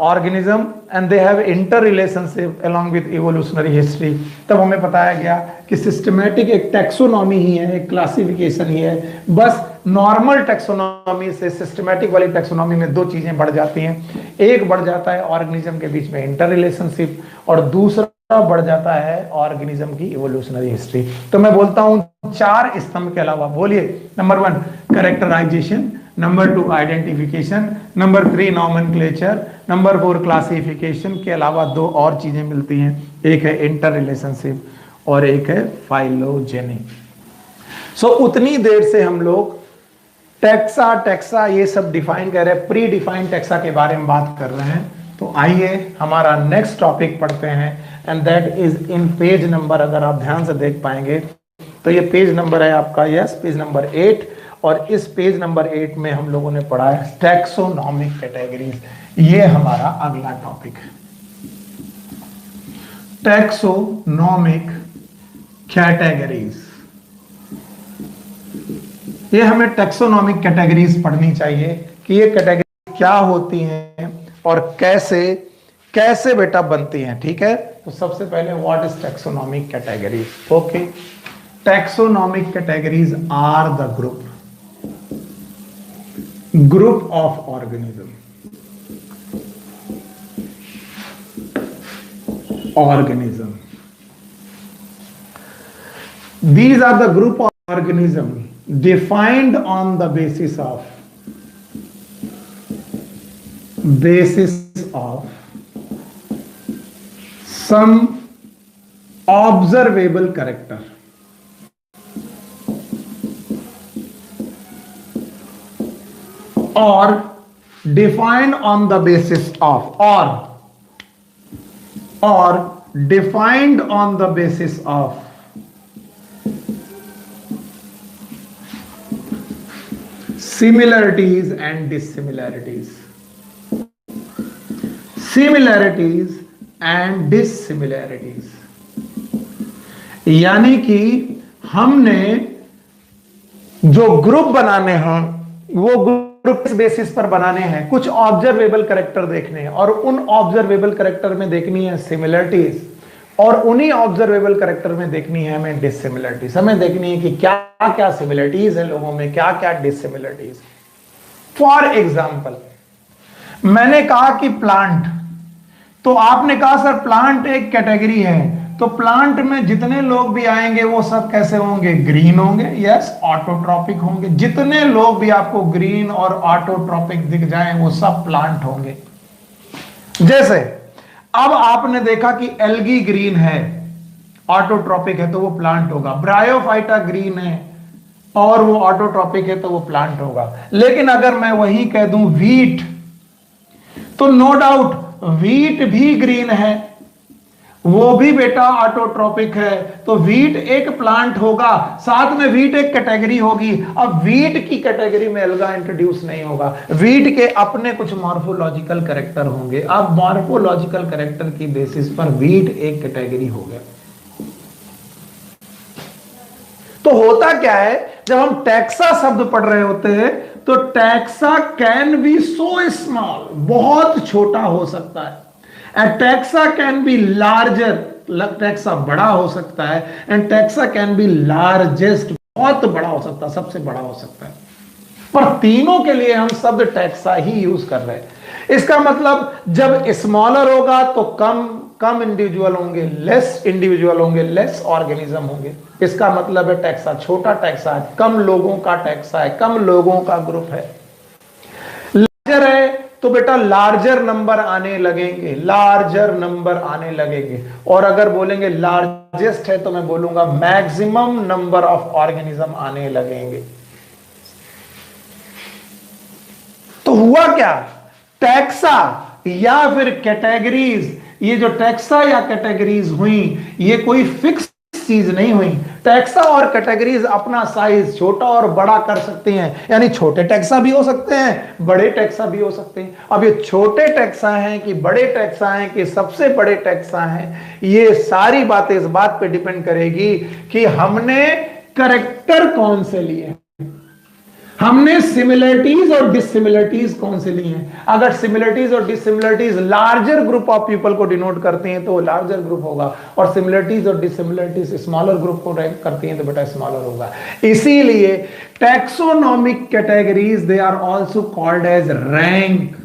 organism and they have interrelationship along with evolutionary history। तब हमें बताया गया कि सिस्टमैटिक एक टैक्सोनॉमी ही है, एक क्लासिफिकेशन ही है। बस नॉर्मल टैक्सोनॉमी से सिस्टमैटिक वाली टैक्सोनॉमी में दो चीजें बढ़ जाती हैं। एक बढ़ जाता है ऑर्गेनिज्म के बीच में इंटर रिलेशनशिप, और दूसरा बढ़ जाता है ऑर्गेनिज्म की इवोल्यूशनरी हिस्ट्री। तो मैं बोलता हूं चार स्तंभ के अलावा, बोलिए, number 1 characterisation, number 2 identification, number 3 nomenclature, number 4 classification के अलावा दो और चीजें मिलती हैं। एक है इंटर रिलेशनशिप और एक है फाइलोजेनी। सो उतनी देर से हम लोग टैक्सा ये सब डिफाइन कर रहे हैं, प्री डिफाइंड टैक्सा के बारे में बात कर रहे हैं। तो आइए हमारा नेक्स्ट टॉपिक पढ़ते हैं and that is in page number, अगर आप ध्यान से देख पाएंगे तो ये पेज नंबर है आपका, यस, पेज नंबर 8। और इस पेज नंबर 8 में हम लोगों ने पढ़ा है टैक्सोनॉमिक कैटेगरीज। ये हमारा अगला टॉपिक है, टैक्सोनॉमिक कैटेगरीज। ये हमें टैक्सोनॉमिक कैटेगरीज पढ़नी चाहिए कि ये कैटेगरी क्या होती हैं और कैसे कैसे बेटा बनती हैं, ठीक है। तो सबसे पहले what is taxonomic categories? Okay, taxonomic categories are the group of organism, these are the group of organism defined on the basis of some observable character, or defined on the basis of or defined on the basis of similarities and dissimilarities, यानी कि हमने जो group बनाने हैं वो group basis पर बनाने हैं, कुछ ऑब्जर्वेबल कैरेक्टर देखने हैं और उन ऑब्जर्वेबल कैरेक्टर में देखनी है सिमिलरिटीज, और उन्हीं ऑब्जर्वेबल कैरेक्टर में देखनी है हमें डिससिमिलरिटीज। हमें देखनी है कि क्या क्या सिमिलरिटीज है लोगों में, क्या क्या डिससिमिलरिटीज। फॉर एग्जाम्पल, मैंने कहा कि प्लांट, तो आपने कहा सर प्लांट एक कैटेगरी है, तो प्लांट में जितने लोग भी आएंगे वो सब कैसे होंगे? ग्रीन होंगे, यस, ऑटोट्रॉपिक होंगे। जितने लोग भी आपको ग्रीन और ऑटोट्रॉपिक दिख जाएं वो सब प्लांट होंगे। जैसे अब आपने देखा कि एल्गी ग्रीन है, ऑटोट्रॉपिक है, तो वो प्लांट होगा। ब्रायोफाइटा ग्रीन है और वो ऑटोट्रॉपिक है, तो वो प्लांट होगा। लेकिन अगर मैं वही कह दूं वीट, तो नो डाउट वीट भी ग्रीन है, वो भी बेटा ऑटोट्रॉपिक है, तो वीट एक प्लांट होगा, साथ में वीट एक कैटेगरी होगी। अब वीट की कैटेगरी में अलगा इंट्रोड्यूस नहीं होगा, वीट के अपने कुछ मॉर्फोलॉजिकल कैरेक्टर होंगे। अब मॉर्फोलॉजिकल कैरेक्टर की बेसिस पर वीट एक कैटेगरी हो गया। तो होता क्या है, जब हम टैक्सा शब्द पढ़ रहे होते हैं तो taxa can be so small, बहुत छोटा हो सकता है, and taxa can be larger taxa बड़ा हो सकता है, and taxa can be largest, बहुत बड़ा हो सकता है, सबसे बड़ा हो सकता है। पर तीनों के लिए हम शब्द टैक्सा ही यूज कर रहे हैं। इसका मतलब जब स्मॉलर होगा तो कम इंडिविजुअल होंगे, लेस इंडिविजुअल होंगे, लेस ऑर्गेनिज्म होंगे। इसका मतलब है टैक्सा छोटा टैक्सा है, कम लोगों का टैक्सा है, कम लोगों का ग्रुप है। लार्जर है तो बेटा लार्जर नंबर आने लगेंगे, लार्जर नंबर आने लगेंगे। और अगर बोलेंगे लार्जेस्ट है तो मैं बोलूंगा मैक्सिमम नंबर ऑफ ऑर्गेनिज्म आने लगेंगे। तो हुआ क्या, टैक्सा या फिर कैटेगरीज, ये जो टैक्सा या कैटेगरीज हुई ये कोई फिक्स चीज नहीं हुई। टैक्सा और कैटेगरीज अपना साइज छोटा और बड़ा कर सकते हैं, यानी छोटे टैक्सा भी हो सकते हैं, बड़े टैक्सा भी हो सकते हैं। अब ये छोटे टैक्सा हैं कि बड़े टैक्सा हैं कि सबसे बड़े टैक्सा हैं, ये सारी बातें इस बात पे डिपेंड करेगी कि हमने करेक्टर कौन से लिए, हमने सिमिलरिटीज और डिसिमिलरिटीज कौन से ली हैं। अगर सिमिलरिटीज और dissimilarities larger group of people को डिनोट करते हैं तो वो लार्जर ग्रुप होगा, और सिमिलरिटीज और डिसिमिलरिटीज स्मॉलर ग्रुप को रैंक करती हैं तो बेटा स्मॉलर होगा। इसीलिए taxonomic categories they are also called as rank,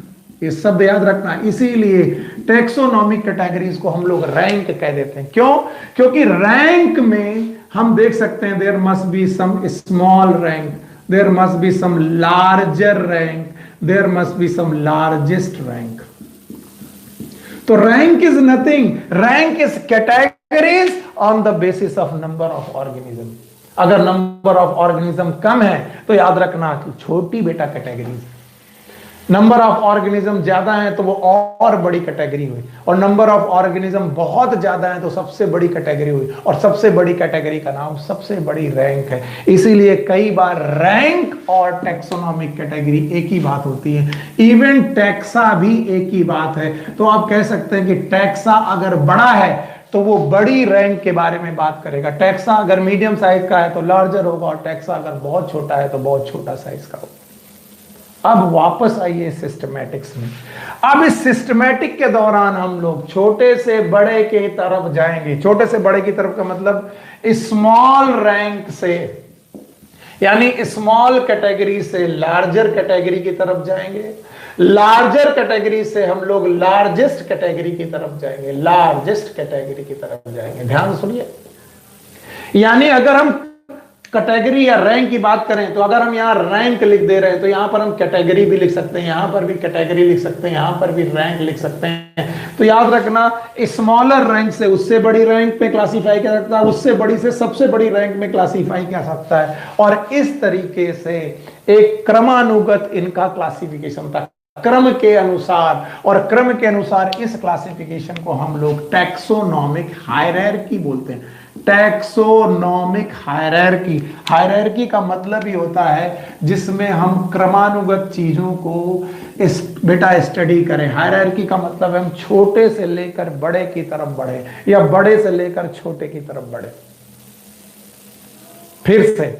ये सब याद रखना। इसीलिए टैक्सोनॉमिक कैटेगरीज को हम लोग रैंक कह देते हैं। क्यों? क्योंकि रैंक में हम देख सकते हैं there must be some small rank, there must be some larger rank, there must be some largest rank. So rank is nothing, rank is categories on the basis of number of organism. अगर number of organism कम है तो याद रखना कि छोटी बेटा categories, number of organism ज्यादा है तो वो और बड़ी कैटेगरी हुई, और नंबर ऑफ ऑर्गेनिज्म बहुत ज्यादा है तो सबसे बड़ी कैटेगरी हुई, और सबसे बड़ी कैटेगरी का नाम सबसे बड़ी रैंक है। इसीलिए कई बार रैंक और टैक्सोनॉमिक कैटेगरी एक ही बात होती है, इवन टैक्सा भी एक ही बात है। तो आप कह सकते हैं कि टैक्सा अगर बड़ा है तो वो बड़ी रैंक के बारे में बात करेगा, टैक्सा अगर मीडियम साइज का है तो लार्जर होगा, और टैक्सा अगर बहुत छोटा है तो बहुत छोटा साइज का होगा। अब वापस आइए सिस्टमैटिक्स में। अब इस सिस्टमैटिक के दौरान हम लोग छोटे से बड़े के तरफ जाएंगे। छोटे से बड़े की तरफ का मतलब स्मॉल रैंक से, यानी स्मॉल कैटेगरी से लार्जर कैटेगरी की तरफ जाएंगे, लार्जर कैटेगरी से हम लोग लार्जेस्ट कैटेगरी की तरफ जाएंगे, लार्जेस्ट कैटेगरी की तरफ जाएंगे। ध्यान सुनिए, यानी अगर हम कैटेगरी या रैंक की बात करें तो अगर हम यहां रैंक लिख दे रहे हैं तो यहां पर हम कैटेगरी भी लिख सकते हैं, यहां पर भी कैटेगरी लिख सकते हैं, यहां पर भी रैंक लिख सकते हैं। तो याद रखना स्मॉलर रैंक से उससे बड़ी रैंक में क्लासिफाई कर सकता है, उससे बड़ी से सबसे बड़ी रैंक में क्लासिफाई कर सकता है, और इस तरीके से एक क्रमानुगत इनका क्लासिफिकेशन था, क्रम के अनुसार, और क्रम के अनुसार इस क्लासिफिकेशन को हम लोग टैक्सोनॉमिक हायरार्की बोलते हैं। टैक्सोनॉमिक हायरार्की, हायरार्की का मतलब ही होता है जिसमें हम क्रमानुगत चीजों को बेटा स्टडी करें। हायरार्की का मतलब है हम छोटे से लेकर बड़े की तरफ बढ़े, या बड़े से लेकर छोटे की तरफ बढ़े। फिर से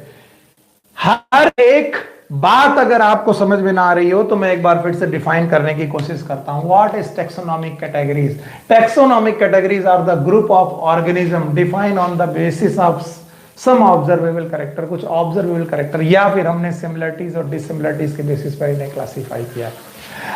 हर एक बात अगर आपको समझ में ना आ रही हो तो मैं एक बार फिर से डिफाइन करने की कोशिश करता हूं। What is taxonomic categories? Taxonomic categories are the group of organism define on the basis of some observable character, कुछ ऑब्जर्वेबल कैरेक्टर, या फिर हमने सिमिलरिटीज और डिसिमिलरिटीज के बेसिस पर इन्हें क्लासिफाई किया।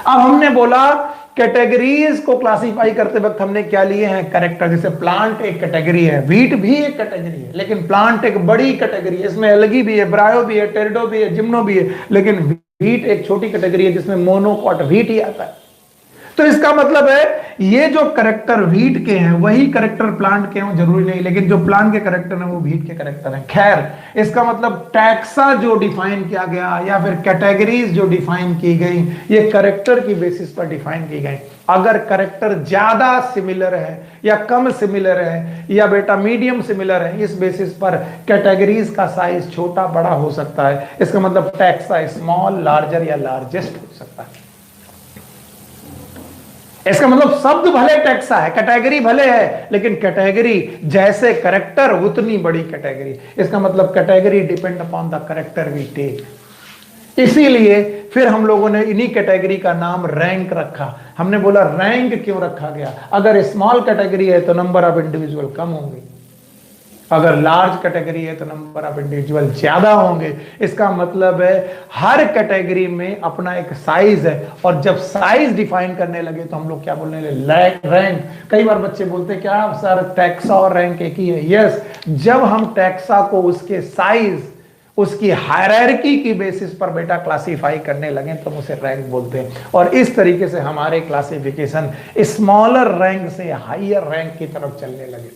अब हमने बोला कैटेगरीज को क्लासिफाई करते वक्त हमने क्या लिए हैं? कैरेक्टर। जैसे प्लांट एक कैटेगरी है, व्हीट भी एक कैटेगरी है, लेकिन प्लांट एक बड़ी कैटेगरी है, इसमें एल्गी भी है, ब्रायो भी है, टेरिडो भी है, जिम्नो भी है, लेकिन व्हीट एक छोटी कैटेगरी है जिसमें मोनोकॉट व्हीट ही आता है। तो इसका मतलब है ये जो कैरेक्टर व्हीट के हैं वही कैरेक्टर प्लांट के हैं, जरूरी नहीं, लेकिन जो प्लांट के कैरेक्टर हैं वो व्हीट के कैरेक्टर हैं। खैर, इसका मतलब टैक्सा जो डिफाइन किया गया या फिर कैटेगरीज जो डिफाइन की गई ये कैरेक्टर की बेसिस पर डिफाइन की गई। अगर कैरेक्टर ज्यादा सिमिलर है या कम सिमिलर है या बेटा मीडियम सिमिलर है, इस बेसिस पर कैटेगरीज का साइज छोटा बड़ा हो सकता है। इसका मतलब टैक्सा स्मॉल, लार्जर या लार्जेस्ट हो सकता है। इसका मतलब शब्द भले टैक्सा है, कैटेगरी भले है, लेकिन कैटेगरी जैसे कैरेक्टर उतनी बड़ी कैटेगरी। इसका मतलब category depend upon the character we take. इसीलिए फिर हम लोगों ने इन्हीं कैटेगरी का नाम रैंक रखा। हमने बोला रैंक क्यों रखा गया? अगर स्मॉल कैटेगरी है तो नंबर ऑफ इंडिविजुअल कम होंगे, अगर लार्ज कैटेगरी है तो नंबर ऑफ इंडिविजुअल ज्यादा होंगे। इसका मतलब है हर कैटेगरी में अपना एक साइज है, और जब साइज डिफाइन करने लगे तो हम लोग क्या बोलने लगे? रैंक। कई बार बच्चे बोलते क्या सर टैक्सा और रैंक एक ही है? यस, जब हम टैक्सा को उसके साइज, उसकी हायरार्की की बेसिस पर बेटा क्लासिफाई करने लगे तो हम उसे रैंक बोलते हैं। और इस तरीके से हमारे क्लासिफिकेशन स्मॉलर रैंक से हायर रैंक की तरफ चलने लगे,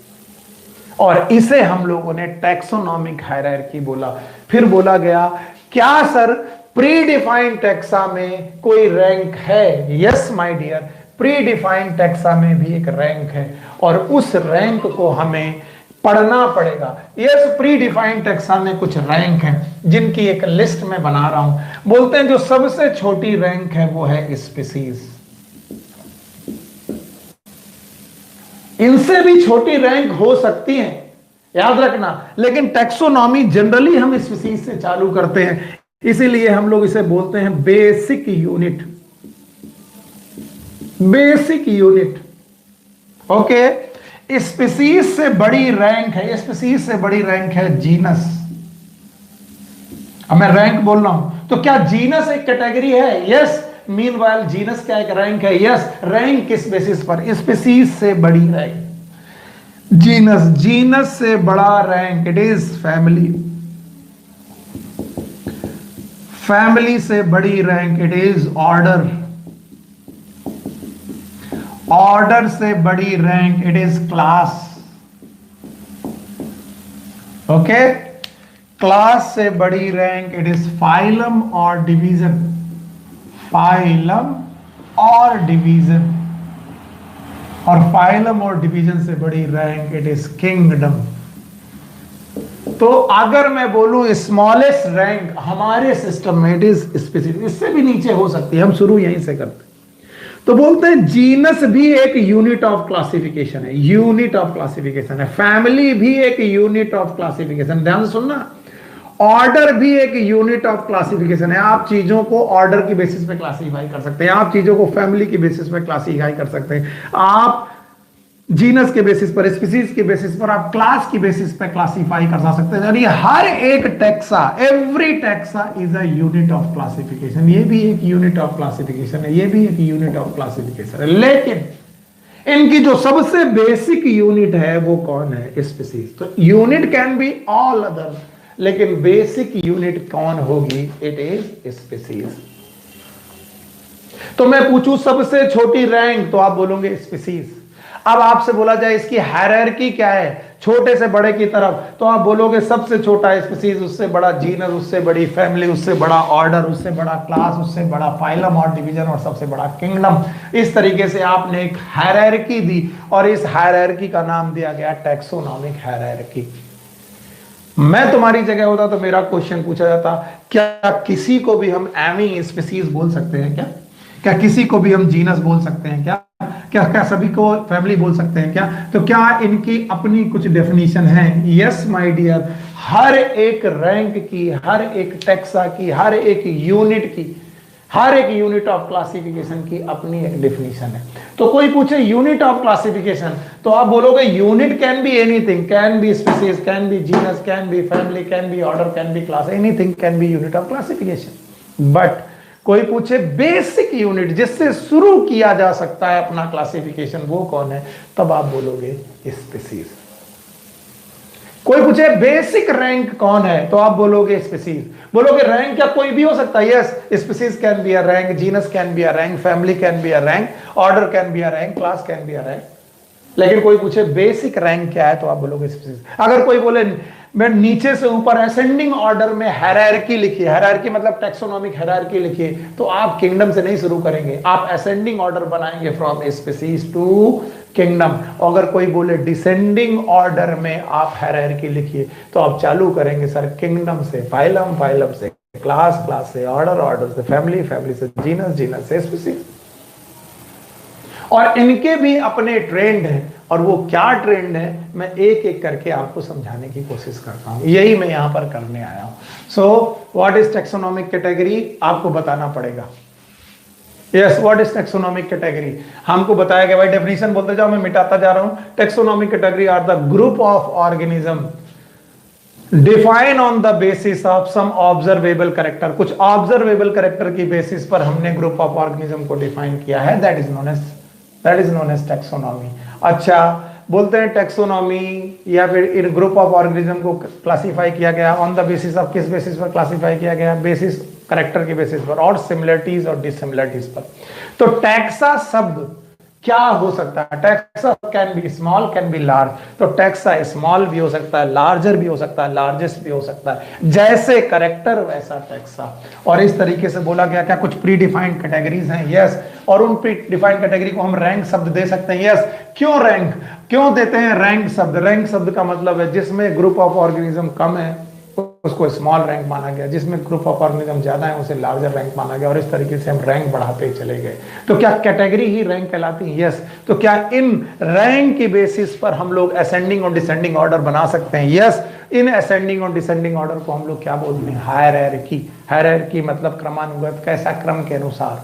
और इसे हम लोगों ने टैक्सोनॉमिक हायरार्की बोला। फिर बोला गया क्या सर प्री डिफाइंड टैक्सा में कोई रैंक है? Yes my dear, predefined taxa में भी एक रैंक है, और उस रैंक को हमें पढ़ना पड़ेगा। यस, प्री डिफाइंड टैक्सा में कुछ रैंक है जिनकी एक लिस्ट में बना रहा हूं। बोलते हैं जो सबसे छोटी रैंक है वो है स्पीसीज। इनसे भी छोटी रैंक हो सकती है, याद रखना, लेकिन टैक्सोनॉमी जनरली हम स्पीसीज से चालू करते हैं, इसीलिए हम लोग इसे बोलते हैं basic unit. Basic unit, okay. Species से बड़ी रैंक है, स्पीसीज से बड़ी रैंक है जीनस। अब मैं रैंक बोल रहा हूं तो क्या जीनस एक कैटेगरी है? यस। मीनवाइल जीनस क्या एक रैंक है? यस। रैंक किस बेसिस पर? स्पीसीज से बड़ी रैंक जीनस, जीनस से बड़ा rank it is family, family से बड़ी rank it is order, order से बड़ी rank it is class, okay. Class से बड़ी रैंक इट इज फाइलम और डिवीजन, फाइलम और डिवीजन, और फाइलम और डिवीजन से बड़ी रैंक इट इज किंगडम। तो अगर मैं बोलूं स्मॉलेस्ट रैंक हमारे सिस्टम में इट इज स्पेसिफिक, इससे भी नीचे हो सकती है, हम शुरू यहीं से करते हैं। तो बोलते हैं जीनस भी एक यूनिट ऑफ क्लासिफिकेशन है, यूनिट ऑफ क्लासिफिकेशन है। फैमिली भी एक यूनिट ऑफ क्लासिफिकेशन, ध्यान से सुनना। ऑर्डर भी एक यूनिट ऑफ क्लासिफिकेशन है। आप चीजों को ऑर्डर की बेसिस पे क्लासिफाई कर सकते हैं, आप चीजों को फैमिली की बेसिस पे क्लासिफाई कर सकते हैं, आप जीनस के बेसिस पर, स्पीसीज के बेसिस पर, आप क्लास की बेसिस पे क्लासिफाई कर सकते हैं। यानी हर एक taxa, every taxa is a unit of classification. ये भी एक यूनिट ऑफ क्लासिफिकेशन है, ये भी एक यूनिट ऑफ क्लासिफिकेशन है। लेकिन इनकी जो सबसे बेसिक यूनिट है वो कौन है? स्पीसीज। तो unit can be all other, लेकिन बेसिक यूनिट कौन होगी? It is species. तो मैं पूछूं सबसे छोटी रैंक, तो आप बोलोगे स्पीसीज। अब आपसे बोला जाए इसकी हायरार्की क्या है छोटे से बड़े की तरफ, तो आप बोलोगे सबसे छोटा स्पीसीज, उससे बड़ा जीनस, उससे बड़ी फैमिली, उससे बड़ा ऑर्डर, उससे बड़ा क्लास, उससे बड़ा फाइलम और डिवीजन, और सबसे बड़ा किंगडम। इस तरीके से आपने एक हायरार्की दी, और इस हायरार्की का नाम दिया गया टैक्सोनॉमिक हायरार्की। मैं तुम्हारी जगह होता तो मेरा क्वेश्चन पूछा जाता, क्या किसी को भी हम एमी स्पीसीज बोल सकते हैं? क्या किसी को भी हम जीनस बोल सकते हैं? क्या सभी को फैमिली बोल सकते हैं? तो क्या इनकी अपनी कुछ डेफिनेशन है? यस माय डियर, हर एक रैंक की, हर एक टैक्सा की, हर एक यूनिट की, हर एक यूनिट ऑफ क्लासिफिकेशन की अपनी एक डेफिनेशन है। तो कोई पूछे यूनिट ऑफ क्लासिफिकेशन, तो आप बोलोगे unit can be anything, can be species, can be genus, can B family, can be order, can be class, anything can be unit of classification. But कोई पूछे बेसिक यूनिट जिससे शुरू किया जा सकता है अपना क्लासिफिकेशन, वो कौन है? तब आप बोलोगे स्पीसीज। कोई पूछे बेसिक रैंक कौन है, तो आप बोलोगे स्पीसीज। बोलोगे रैंक क्या कोई भी हो सकता है? Yes, species can be a rank, genus can be a rank, family can be a rank, order can be a rank, class can be a rank. लेकिन कोई पूछे बेसिक रैंक क्या है, तो आप बोलोगे स्पीसीज। अगर कोई बोले मैं नीचे से ऊपर असेंडिंग ऑर्डर में हायरार्की लिखिए, हायरार्की मतलब टैक्सोनॉमिक हायरार्की लिखिए, तो आप किंगडम से नहीं शुरू करेंगे, आप असेंडिंग ऑर्डर बनाएंगे फ्रॉम स्पीसीज टू किंगडम। अगर कोई बोले डिसेंडिंग ऑर्डर में आप हायरार्की लिखिए, तो आप चालू करेंगे सर किंगडम से फाइलम, फाइलम से क्लास, क्लास से ऑर्डर, ऑर्डर से फैमिली, फैमिली से जीनस, जीनस से स्पीसीज। और इनके भी अपने ट्रेंड हैं, और वो क्या ट्रेंड है मैं एक एक करके आपको समझाने की कोशिश करता हूं, यही मैं यहां पर करने आया हूं। So what is taxonomic category, आपको बताना पड़ेगा। Yes, what is taxonomic category? हमको बताया गया, भाई डेफिनेशन बोलते जाओ, मैं मिटाता जा रहा हूं। Taxonomic category are the group of organism define on the basis of some observable character. कुछ ऑब्जर्वेबल कैरेक्टर की बेसिस पर हमने ग्रुप ऑफ ऑर्गेनिज्म को डिफाइन किया है, that is known as taxonomy. अच्छा, बोलते हैं टेक्सोनॉमी या फिर इन ग्रुप ऑफ ऑर्गेनिज्म को क्लासिफाई किया गया ऑन द बेसिस ऑफ, किस बेसिस पर क्लासिफाई किया गया? बेसिस कैरेक्टर की बेसिस पर और सिमिलरिटीज और डिसिमिलरिटीज पर। तो टैक्सा शब्द क्या हो सकता है? Taxa can be small, can be large. तो टैक्सा स्मॉल भी हो सकता है, लार्जर भी हो सकता है, लार्जेस्ट भी हो सकता है। जैसे कैरेक्टर वैसा टैक्सा। और इस तरीके से बोला गया क्या कुछ प्री डिफाइंड कैटेगरीज हैं? यस। और उन प्री डिफाइंड कैटेगरी को हम रैंक शब्द दे सकते हैं। यस। क्यों रैंक, क्यों देते हैं रैंक शब्द? रैंक शब्द का मतलब है जिसमें ग्रुप ऑफ ऑर्गेनिज्म कम है उसको स्मॉल रैंक माना गया, जिसमें ग्रुप ऑफ ऑर्गेनिज्म ज्यादा है उसे लार्जर रैंक माना गया, और इस तरीके से हम रैंक बढ़ाते चले गए। तो क्या कैटेगरी ही रैंक कहलाती है? यस। तो क्या इन रैंक की बेसिस पर हम लोग असेंडिंग और डिसेंडिंग ऑर्डर बना सकते हैं? यस। इन असेंडिंग और डिसेंडिंग ऑर्डर को हम लोग क्या बोलते हैं? हायरार्की। हायरार्की मतलब क्रमानुगत, कैसा? क्रम के अनुसार,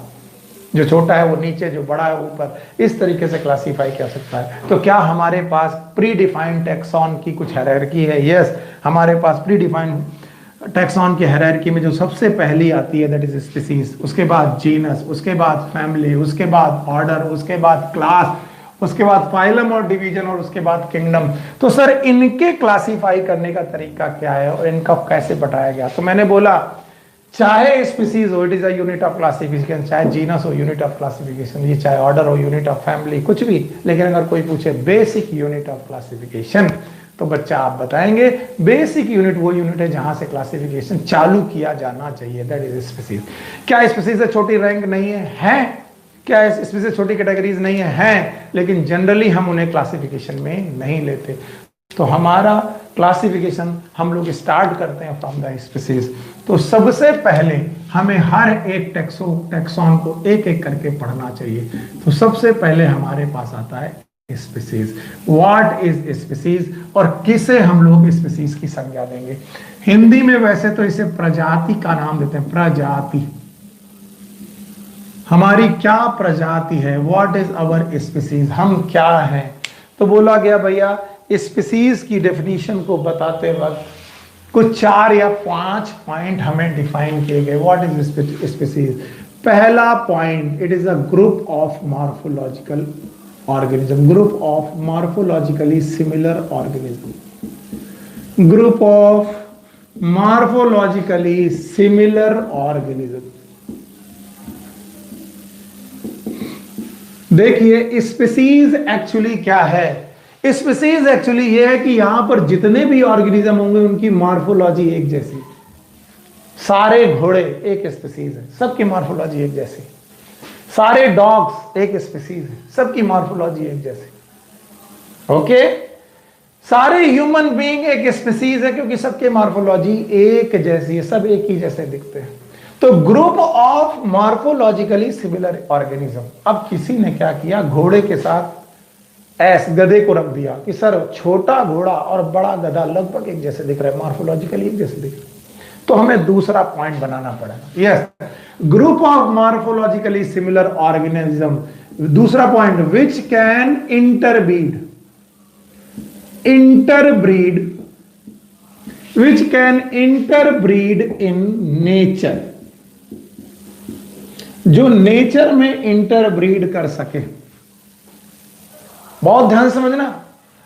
जो छोटा है वो नीचे, जो बड़ा है ऊपर, इस तरीके से क्लासिफाई किया सकता है। तो क्या हमारे पास प्री डिफाइंड टैक्सॉन की कुछ हायरार्की है? यस। हमारे पास प्री डिफाइंड टैक्सॉन की हायरार्की में जो सबसे पहली आती है दैट इज स्पीसीज, उसके बाद जीनस, उसके बाद फैमिली, उसके बाद ऑर्डर, उसके बाद क्लास, उसके बाद फाइलम और डिवीजन, और उसके बाद किंगडम। तो सर इनके क्लासिफाई करने का तरीका क्या है और इनका कैसे बताया गया? तो मैंने बोला चाहे स्पीसीज हो, it is a unit of classification, चाहे जीनस हो यूनिट ऑफ क्लासिफिकेशन, ये चाहे ऑर्डर हो यूनिट ऑफ फैमिली, कुछ भी। लेकिन अगर कोई पूछे बेसिक यूनिट ऑफ क्लासिफिकेशन, तो बच्चा आप बताएंगे बेसिक यूनिट वो यूनिट है जहां से क्लासिफिकेशन चालू किया जाना चाहिए, दैट इज स्पीसीज। क्या स्पीसीज से छोटी रैंक नहीं है? क्या स्पीसीज से छोटी कैटेगरीज नहीं है? लेकिन जनरली हम उन्हें क्लासिफिकेशन में नहीं लेते। तो हमारा क्लासिफिकेशन हम लोग स्टार्ट करते हैं फ्रॉम द स्पीसीज। तो सबसे पहले हमें हर एक टैक्सॉन को एक एक करके पढ़ना चाहिए। तो सबसे पहले हमारे पास आता है स्पीसीज। व्हाट इज स्पीसीज, और किसे हम लोग स्पीसीज की संज्ञा देंगे? हिंदी में वैसे तो इसे प्रजाति का नाम देते हैं, प्रजाति। हमारी क्या प्रजाति है? व्हाट इज अवर स्पीसीज, हम क्या हैं? तो बोला गया भैया स्पीसीज की डेफिनेशन को बताते वक्त कुछ 4 या 5 पॉइंट हमें डिफाइन किए गए। What is species? पहला point, it is a group of morphological organism, group of morphologically similar organism, group of morphologically similar organism. देखिए स्पीसीज एक्चुअली क्या है? स्पीसीज एक्चुअली ये है कि यहां पर जितने भी ऑर्गेनिज्म होंगे उनकी मॉर्फोलॉजी एक जैसी। सारे घोड़े एक स्पीसीज है, सबकी मॉर्फोलॉजी एक जैसी। सारे डॉग्स एक स्पीसीज है, सबकी मॉर्फोलॉजी एक जैसी। ओके, सारे ह्यूमन बीइंग एक स्पीसीज है क्योंकि सबके मॉर्फोलॉजी एक जैसी है, सब एक ही जैसे दिखते हैं। तो group of morphologically similar organism. अब किसी ने क्या किया, घोड़े के साथ गधे को रख दिया कि सर छोटा घोड़ा और बड़ा गधा लगभग एक जैसे दिख रहा है, मॉर्फोलॉजिकली एक जैसे दिख रहा है। तो हमें दूसरा पॉइंट बनाना पड़ेगा। Yes, group of morphologically similar organism. दूसरा point, which can interbreed, which can interbreed in nature, जो नेचर में इंटरब्रीड कर सके। बहुत ध्यान समझना।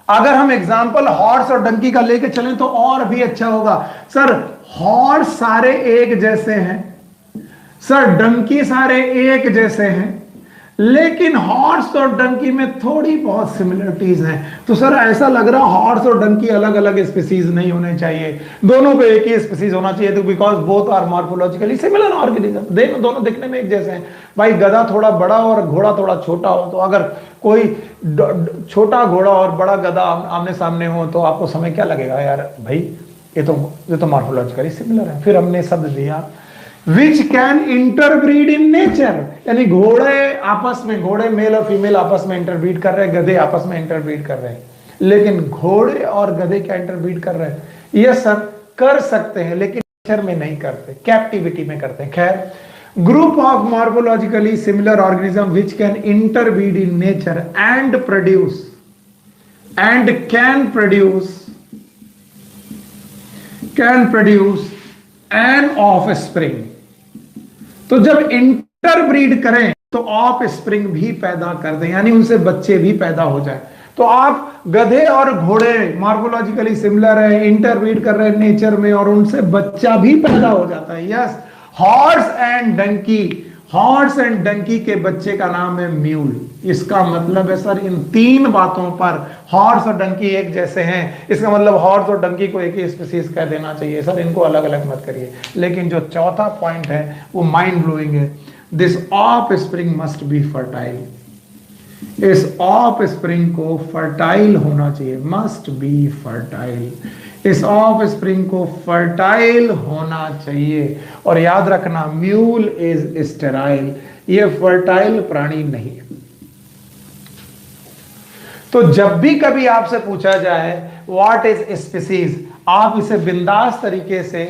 अगर हम एग्जांपल हॉर्स और डंकी का लेके चलें तो और भी अच्छा होगा। सर हॉर्स सारे एक जैसे हैं, सर डंकी सारे एक जैसे हैं, लेकिन हॉर्स और डंकी में थोड़ी बहुत सिमिलरिटीज हैं। तो सर ऐसा लग रहा हॉर्स और डंकी अलग अलग स्पीसीज नहीं होने चाहिए, दोनों पे एक ही स्पीसीज होना चाहिए। तो because both are morphologically similar organism, दोनों दिखने में एक जैसे हैं। भाई गधा थोड़ा बड़ा और घोड़ा थोड़ा छोटा हो, तो अगर कोई छोटा घोड़ा और बड़ा गधा आमने सामने हो तो आपको समय क्या लगेगा? यार भाई ये तो मॉर्फोलॉजिकली सिमिलर है। फिर हमने शब्द दिया विच कैन इंटरब्रीड इन नेचर, यानी घोड़े आपस में, घोड़े मेल और फीमेल आपस में इंटरब्रीड कर रहे हैं, गधे आपस में इंटरब्रीड कर रहे हैं। लेकिन घोड़े और गधे क्या इंटरब्रीड कर रहे हैं? ये सब कर सकते हैं लेकिन नेचर में नहीं करते, कैप्टिविटी में करते हैं। खैर Group of morphologically similar organism which can interbreed in nature and can produce an offspring. तो जब इंटरब्रीड करें तो ऑफ स्प्रिंग भी पैदा कर दें, यानी उनसे बच्चे भी पैदा हो जाए। तो आप गधे और घोड़े मॉर्फोलॉजिकली सिमिलर है, इंटरब्रीड कर रहे हैं नेचर में और उनसे बच्चा भी पैदा हो जाता है। यस, हॉर्स एंड डंकी के बच्चे का नाम है म्यूल। इसका मतलब है सर इन तीन बातों पर हॉर्स और डंकी एक जैसे हैं, इसका मतलब हॉर्स और डंकी को एक ही स्पीसीज कह देना चाहिए सर, इनको अलग अलग मत करिए। लेकिन जो चौथा पॉइंट है वो माइंड ब्लोइंग है, this of spring must be fertile. इस ऑफ स्प्रिंग को फर्टाइल होना चाहिए, मस्ट बी फर्टाइल। इस ऑफ स्प्रिंग को फर्टाइल होना चाहिए। और याद रखना म्यूल इज स्टेराइल, ये फर्टाइल प्राणी नहीं है। तो जब भी कभी आपसे पूछा जाए व्हाट इज स्पीसीज, आप इसे बिंदास तरीके से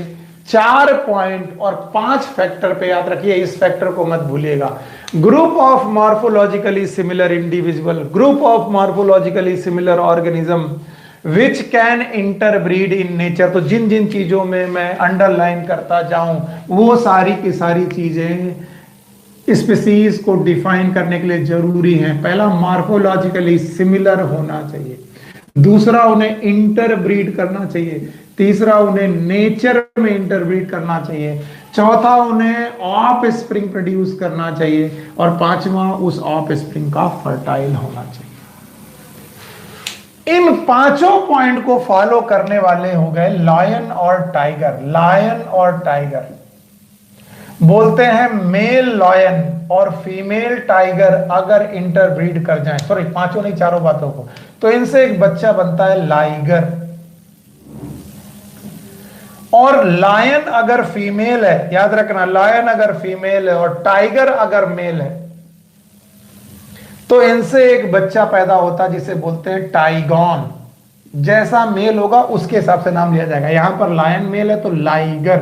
4 पॉइंट और 5 फैक्टर पे याद रखिए, इस फैक्टर को मत भूलिएगा। Group of morphologically similar individual, group of morphologically similar organism which can interbreed in nature. तो जिन जिन चीजों में मैं अंडरलाइन करता जाऊं वो सारी की सारी चीजें स्पीसीज को डिफाइन करने के लिए जरूरी हैं। पहला, मॉर्फोलॉजिकली सिमिलर होना चाहिए। दूसरा, उन्हें इंटरब्रीड करना चाहिए। तीसरा, उन्हें नेचर में इंटरब्रीड करना चाहिए। चौथा, उन्हें ऑफ स्प्रिंग प्रोड्यूस करना चाहिए। और पांचवा, उस ऑफ स्प्रिंग का फर्टाइल होना चाहिए। इन पांचों पॉइंट को फॉलो करने वाले हो गए लायन और टाइगर। लायन और टाइगर बोलते हैं मेल लायन और फीमेल टाइगर अगर इंटरब्रीड कर जाएं, सॉरी पांचों नहीं चारों बातों को, तो इनसे एक बच्चा बनता है लाइगर। और लायन अगर फीमेल है, याद रखना लायन अगर फीमेल है और टाइगर अगर मेल है, तो इनसे एक बच्चा पैदा होता है जिसे बोलते हैं टाइगॉन। जैसा मेल होगा उसके हिसाब से नाम लिया जाएगा। यहां पर लायन मेल है तो लाइगर,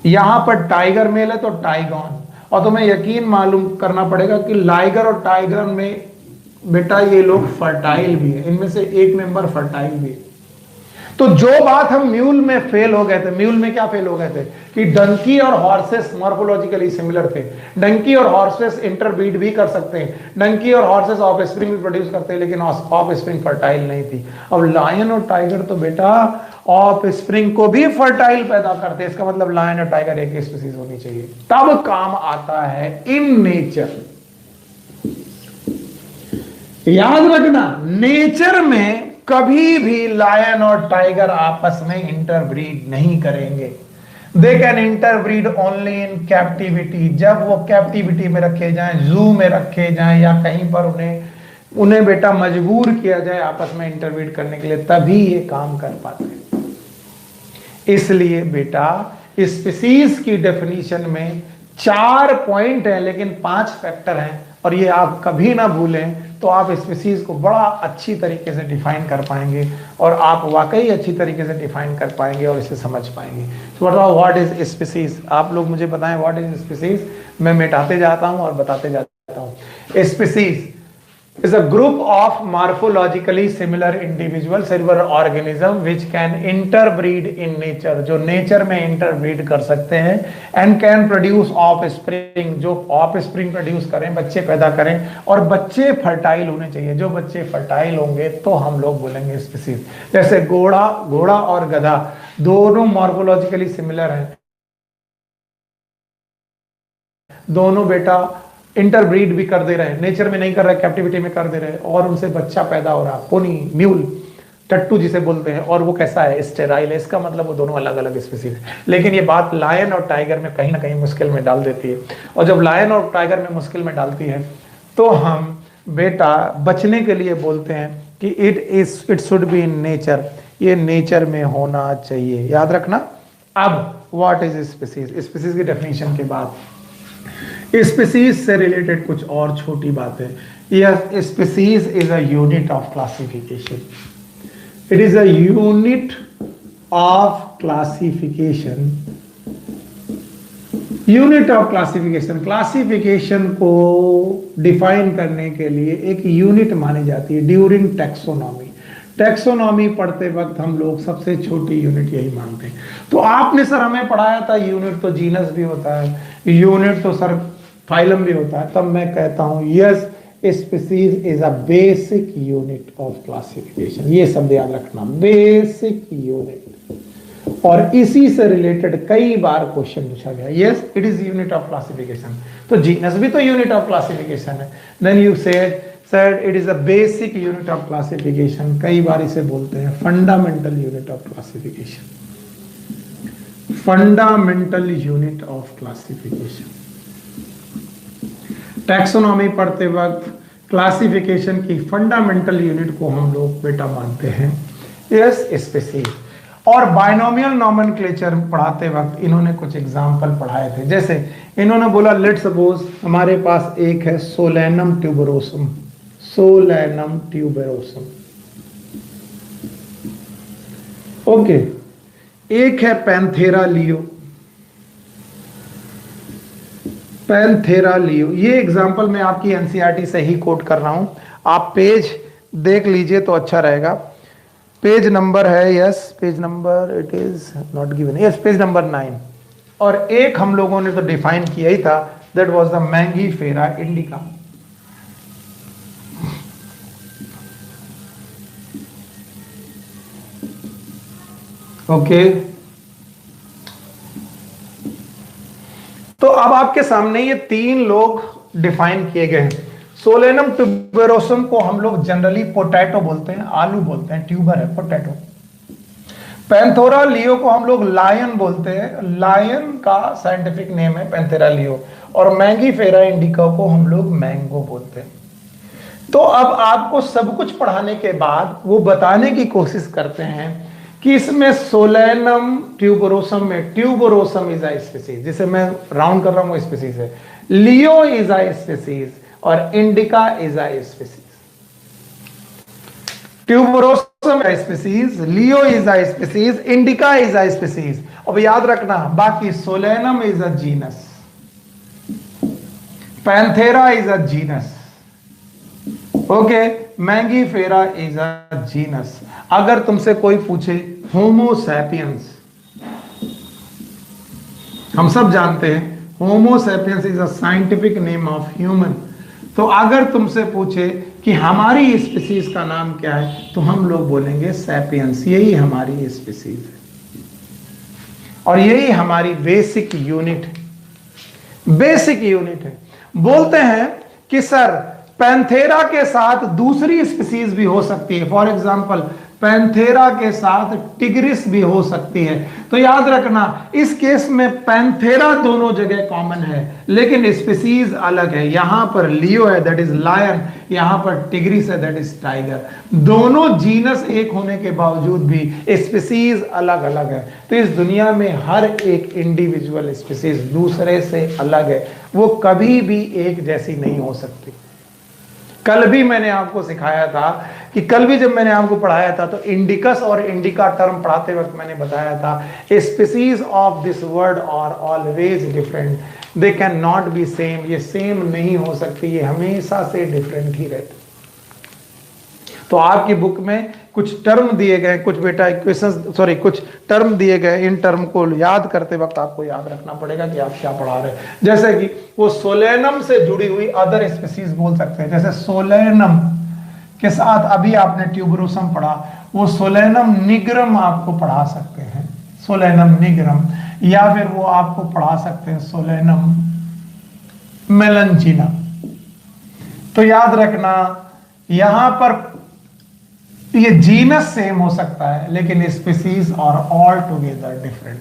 यहां पर टाइगर मेल है तो टाइगॉन। और तुम्हें यकीन मालूम करना पड़ेगा कि लाइगर और टाइगर में बेटा ये लोग फर्टाइल भी है, इनमें से एक मेंबर फर्टाइल भी है। तो जो बात हम म्यूल में फेल हो गए थे, म्यूल में क्या फेल हो गए थे कि डंकी और हॉर्सेस मॉर्फोलॉजिकली सिमिलर थे। डंकी और हॉर्सेस इंटरब्रीड भी कर सकते हैं, डंकी और हॉर्सेस ऑफ स्प्रिंग भी प्रोड्यूस करते हैं, लेकिन ऑफ स्प्रिंग फर्टाइल नहीं थी। अब लायन और टाइगर तो बेटा ऑफ स्प्रिंग को भी फर्टाइल पैदा करते हैं। इसका मतलब लायन और टाइगर एक ही स्पीसीज होनी चाहिए, तब काम आता है इन नेचर। याद रखना नेचर में कभी भी लायन और टाइगर आपस में इंटरब्रीड नहीं करेंगे। They can interbreed only in captivity, जब वो कैप्टिविटी में रखे जाएं, जू में रखे जाएं या कहीं पर उन्हें बेटा मजबूर किया जाए आपस में इंटरब्रीड करने के लिए, तभी ये काम कर पाते हैं। इसलिए बेटा स्पीसीज की डेफिनेशन में 4 पॉइंट है लेकिन 5 फैक्टर हैं, और ये आप कभी ना भूलें, तो आप स्पीसीज को बड़ा अच्छी तरीके से डिफाइन कर पाएंगे और आप वाकई अच्छी तरीके से डिफाइन कर पाएंगे और इसे समझ पाएंगे। तो बताओ व्हाट इज स्पीसीज, आप लोग मुझे बताएं व्हाट इज स्पीसीज। मैं मिटाते जाता हूं और बताते जाता हूं। Species is a group of morphologically similar individual silver organism which can interbreed in nature, जो नेचर में इंटरब्रीड कर सकते हैं, and can produce offspring, जो offspring प्रोड्यूस करें, बच्चे पैदा करें, और बच्चे फर्टाइल होने चाहिए। जो बच्चे फर्टाइल होंगे तो हम लोग बोलेंगे स्पीसीज। जैसे घोड़ा और गधा दोनों मॉर्फोलॉजिकली सिमिलर हैं, दोनों बेटा इंटरब्रीड भी कर दे रहे हैं, नेचर में नहीं कर रहे, कैप्टिविटी में कर दे रहे हैं, और उनसे बच्चा पैदा हो रहा, पोनी म्यूल टट्टू जिसे बोलते हैं, और वो कैसा है, स्टेराइल है। इसका मतलब वो दोनों अलग अलग स्पीसीज है। लेकिन ये बात लायन और टाइगर में कहीं ना कहीं मुश्किल में डाल देती है, और जब लायन और टाइगर में मुश्किल में डालती है तो हम बेटा बचने के लिए बोलते हैं कि it should be in nature, ये नेचर में होना चाहिए। याद रखना। अब व्हाट इज स्पीसीज, स्पीसीज की डेफिनेशन के बाद स्पीसीज से रिलेटेड कुछ और छोटी बातें। यह species is a unit of classification, it is a unit of classification unit of classification, classification को डिफाइन करने के लिए एक यूनिट मानी जाती है ड्यूरिंग टैक्सोनॉमी। टैक्सोनॉमी पढ़ते वक्त हम लोग सबसे छोटी यूनिट यही मानते हैं। तो आपने सर हमें पढ़ाया था यूनिट तो जीनस भी होता है, यूनिट तो सर फाइलम भी होता है। तब मैं कहता हूं yes, species is a basic unit of classification. ये शब्द याद रखना, बेसिक यूनिट। और इसी से रिलेटेड कई बार क्वेश्चन पूछा गया। Yes, it is unit of classification. तो जीनस भी तो यूनिट ऑफ क्लासिफिकेशन है। Then you said it is a basic unit of classification. कई बार इसे बोलते हैं fundamental unit of classification, fundamental unit of classification. Taxonomy पढ़ते वक्त क्लासिफिकेशन की फंडामेंटल यूनिट को हम लोग बेटा मानते हैं यस, स्पीसीज। और बाइनोमियल नॉमेनक्लेचर पढ़ाते वक्त इन्होंने कुछ एग्जाम्पल पढ़ाए थे। जैसे इन्होंने बोला लेट्स सपोज हमारे पास एक है Solanum tuberosum, Solanum tuberosum, okay. एक है पैंथेरा लियो, पैंथेरा लियो। ये एग्जाम्पल मैं आपकी एनसीईआरटी से ही कोट कर रहा हूं, आप पेज देख लीजिए तो अच्छा रहेगा। पेज नंबर है yes, page number it is not given, yes page number 9। और एक हम लोगों ने तो डिफाइन किया ही था, that was the Mangifera indica. Okay, तो अब आपके सामने ये तीन लोग डिफाइन किए गए हैं। सोलेनम ट्यूबरोसम को हम लोग जनरली पोटैटो बोलते हैं, आलू बोलते हैं, ट्यूबर है पोटैटो। पैंथेरा लियो को हम लोग लायन बोलते हैं, लायन का साइंटिफिक नेम है पैंथेरा लियो। और मैंगीफेरा इंडिका को हम लोग मैंगो बोलते हैं। तो अब आपको सब कुछ पढ़ाने के बाद वो बताने की कोशिश करते हैं कि इसमें सोलेनम ट्यूबरोसम में ट्यूबरोसम इज अ स्पीसीज, जिसे मैं राउंड कर रहा हूं वो स्पीसीज है, लियो इज अ स्पीसीज और indica is a species. Tuberosum species, Leo is a species, indica is a species. अब याद रखना बाकी Solanum is a genus, Panthera is a genus, okay, Mangifera is a genus. अगर तुमसे कोई पूछे होमो सैपियंस, हम सब जानते हैं Homo sapiens is a scientific name of human. तो अगर तुमसे पूछे कि हमारी स्पीसीज का नाम क्या है तो हम लोग बोलेंगे सैपियंस, यही हमारी स्पीसीज है और यही हमारी बेसिक यूनिट है, बेसिक यूनिट है। बोलते हैं कि सर पैंथेरा के साथ दूसरी स्पीसीज भी हो सकती है, फॉर एग्जाम्पल पैंथेरा के साथ टिग्रिस भी हो सकती है। तो याद रखना इस केस में पैंथेरा दोनों जगह कॉमन है लेकिन स्पीसीज अलग है। यहां पर लियो है दैट इज लायन, यहां पर टिग्रिस है दैट इज टाइगर। दोनों जीनस एक होने के बावजूद भी स्पीसीज अलग अलग है। तो इस दुनिया में हर एक इंडिविजुअल स्पीसीज दूसरे से अलग है, वो कभी भी एक जैसी नहीं हो सकती। कल भी मैंने आपको सिखाया था कि कल भी जब मैंने आपको पढ़ाया था तो इंडिकस और इंडिका टर्म पढ़ाते वक्त मैंने बताया था species of this word are always different, they can not be same. ये सेम नहीं हो सकती, ये हमेशा से डिफरेंट ही रहते। तो आपकी बुक में कुछ टर्म दिए गए, कुछ बेटा इक्वेशंस सॉरी कुछ टर्म दिए गए, इन टर्म को याद करते वक्त आपको याद रखना पड़ेगा कि आप क्या पढ़ा रहे हैं। जैसे कि वो सोलेनम से जुड़ी हुई अदर स्पीसीज बोल सकते हैं, जैसे सोलेनम के साथ अभी आपने ट्यूबरोसम पढ़ा, वो सोलेनम निग्रम आपको पढ़ा सकते हैं, सोलेनम निग्रम, या फिर वो आपको पढ़ा सकते हैं सोलेनम मेलनजीना। तो याद रखना यहां पर ये जीनस सेम हो सकता है लेकिन स्पीसीज और ऑल टुगेदर डिफरेंट,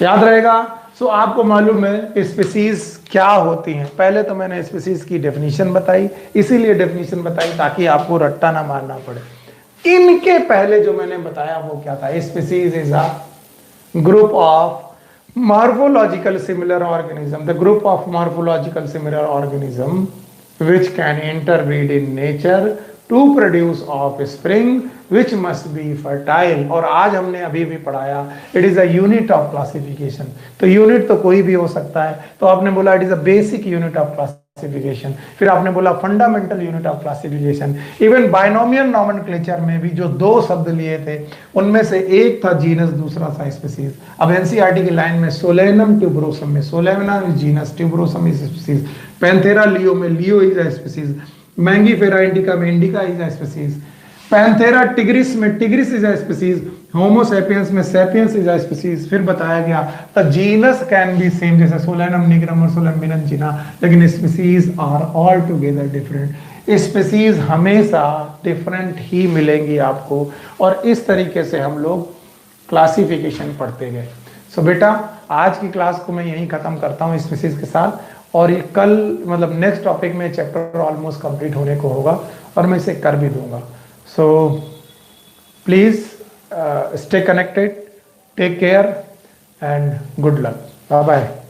याद रहेगा। सो आपको मालूम है स्पीसीज क्या होती हैं। पहले तो मैंने स्पीसीज की डेफिनेशन बताई, इसीलिए डेफिनेशन बताई ताकि आपको रट्टा ना मारना पड़े। इनके पहले जो मैंने बताया वो क्या था, species is a group of morphological similar organism, the group of morphological similar organism which can interbreed in nature to produce offspring which must be fertile. और आज हमने अभी भी पढ़ाया it is a unit of classification. तो unit तो कोई भी हो सकता है, तो आपने बोला it is a basic unit of classification, फिर आपने बोला fundamental unit of classification. Even binomial nomenclature में भी जो दो शब्द लिए थे उनमें से एक था जीनस, दूसरा था स्पीसीज। अब एनसीईआरटी की लाइन में सोलेनम ट्यूबरोसम में Solanum is genus, tuberosum is species, Panthera leo में leo is a species, Mangifera indica में indica is a species, Panthera tigris में tigris is a species, Homo sapiens में sapiens is a species. फिर बताया गया the genus can be same, जैसे Solanum nigrum और Solanum बिनंचिना, लेकिन species are all together different. Species हमेशा डिफरेंट ही मिलेंगी आपको, और इस तरीके से हम लोग क्लासिफिकेशन पढ़ते गए। सो बेटा आज की क्लास को मैं यहीं खत्म करता हूँ स्पीसीज के साथ, और ये कल मतलब नेक्स्ट टॉपिक में चैप्टर ऑलमोस्ट कंप्लीट होने को होगा और मैं इसे कर भी दूंगा। So please stay connected, take care and good luck. Bye bye.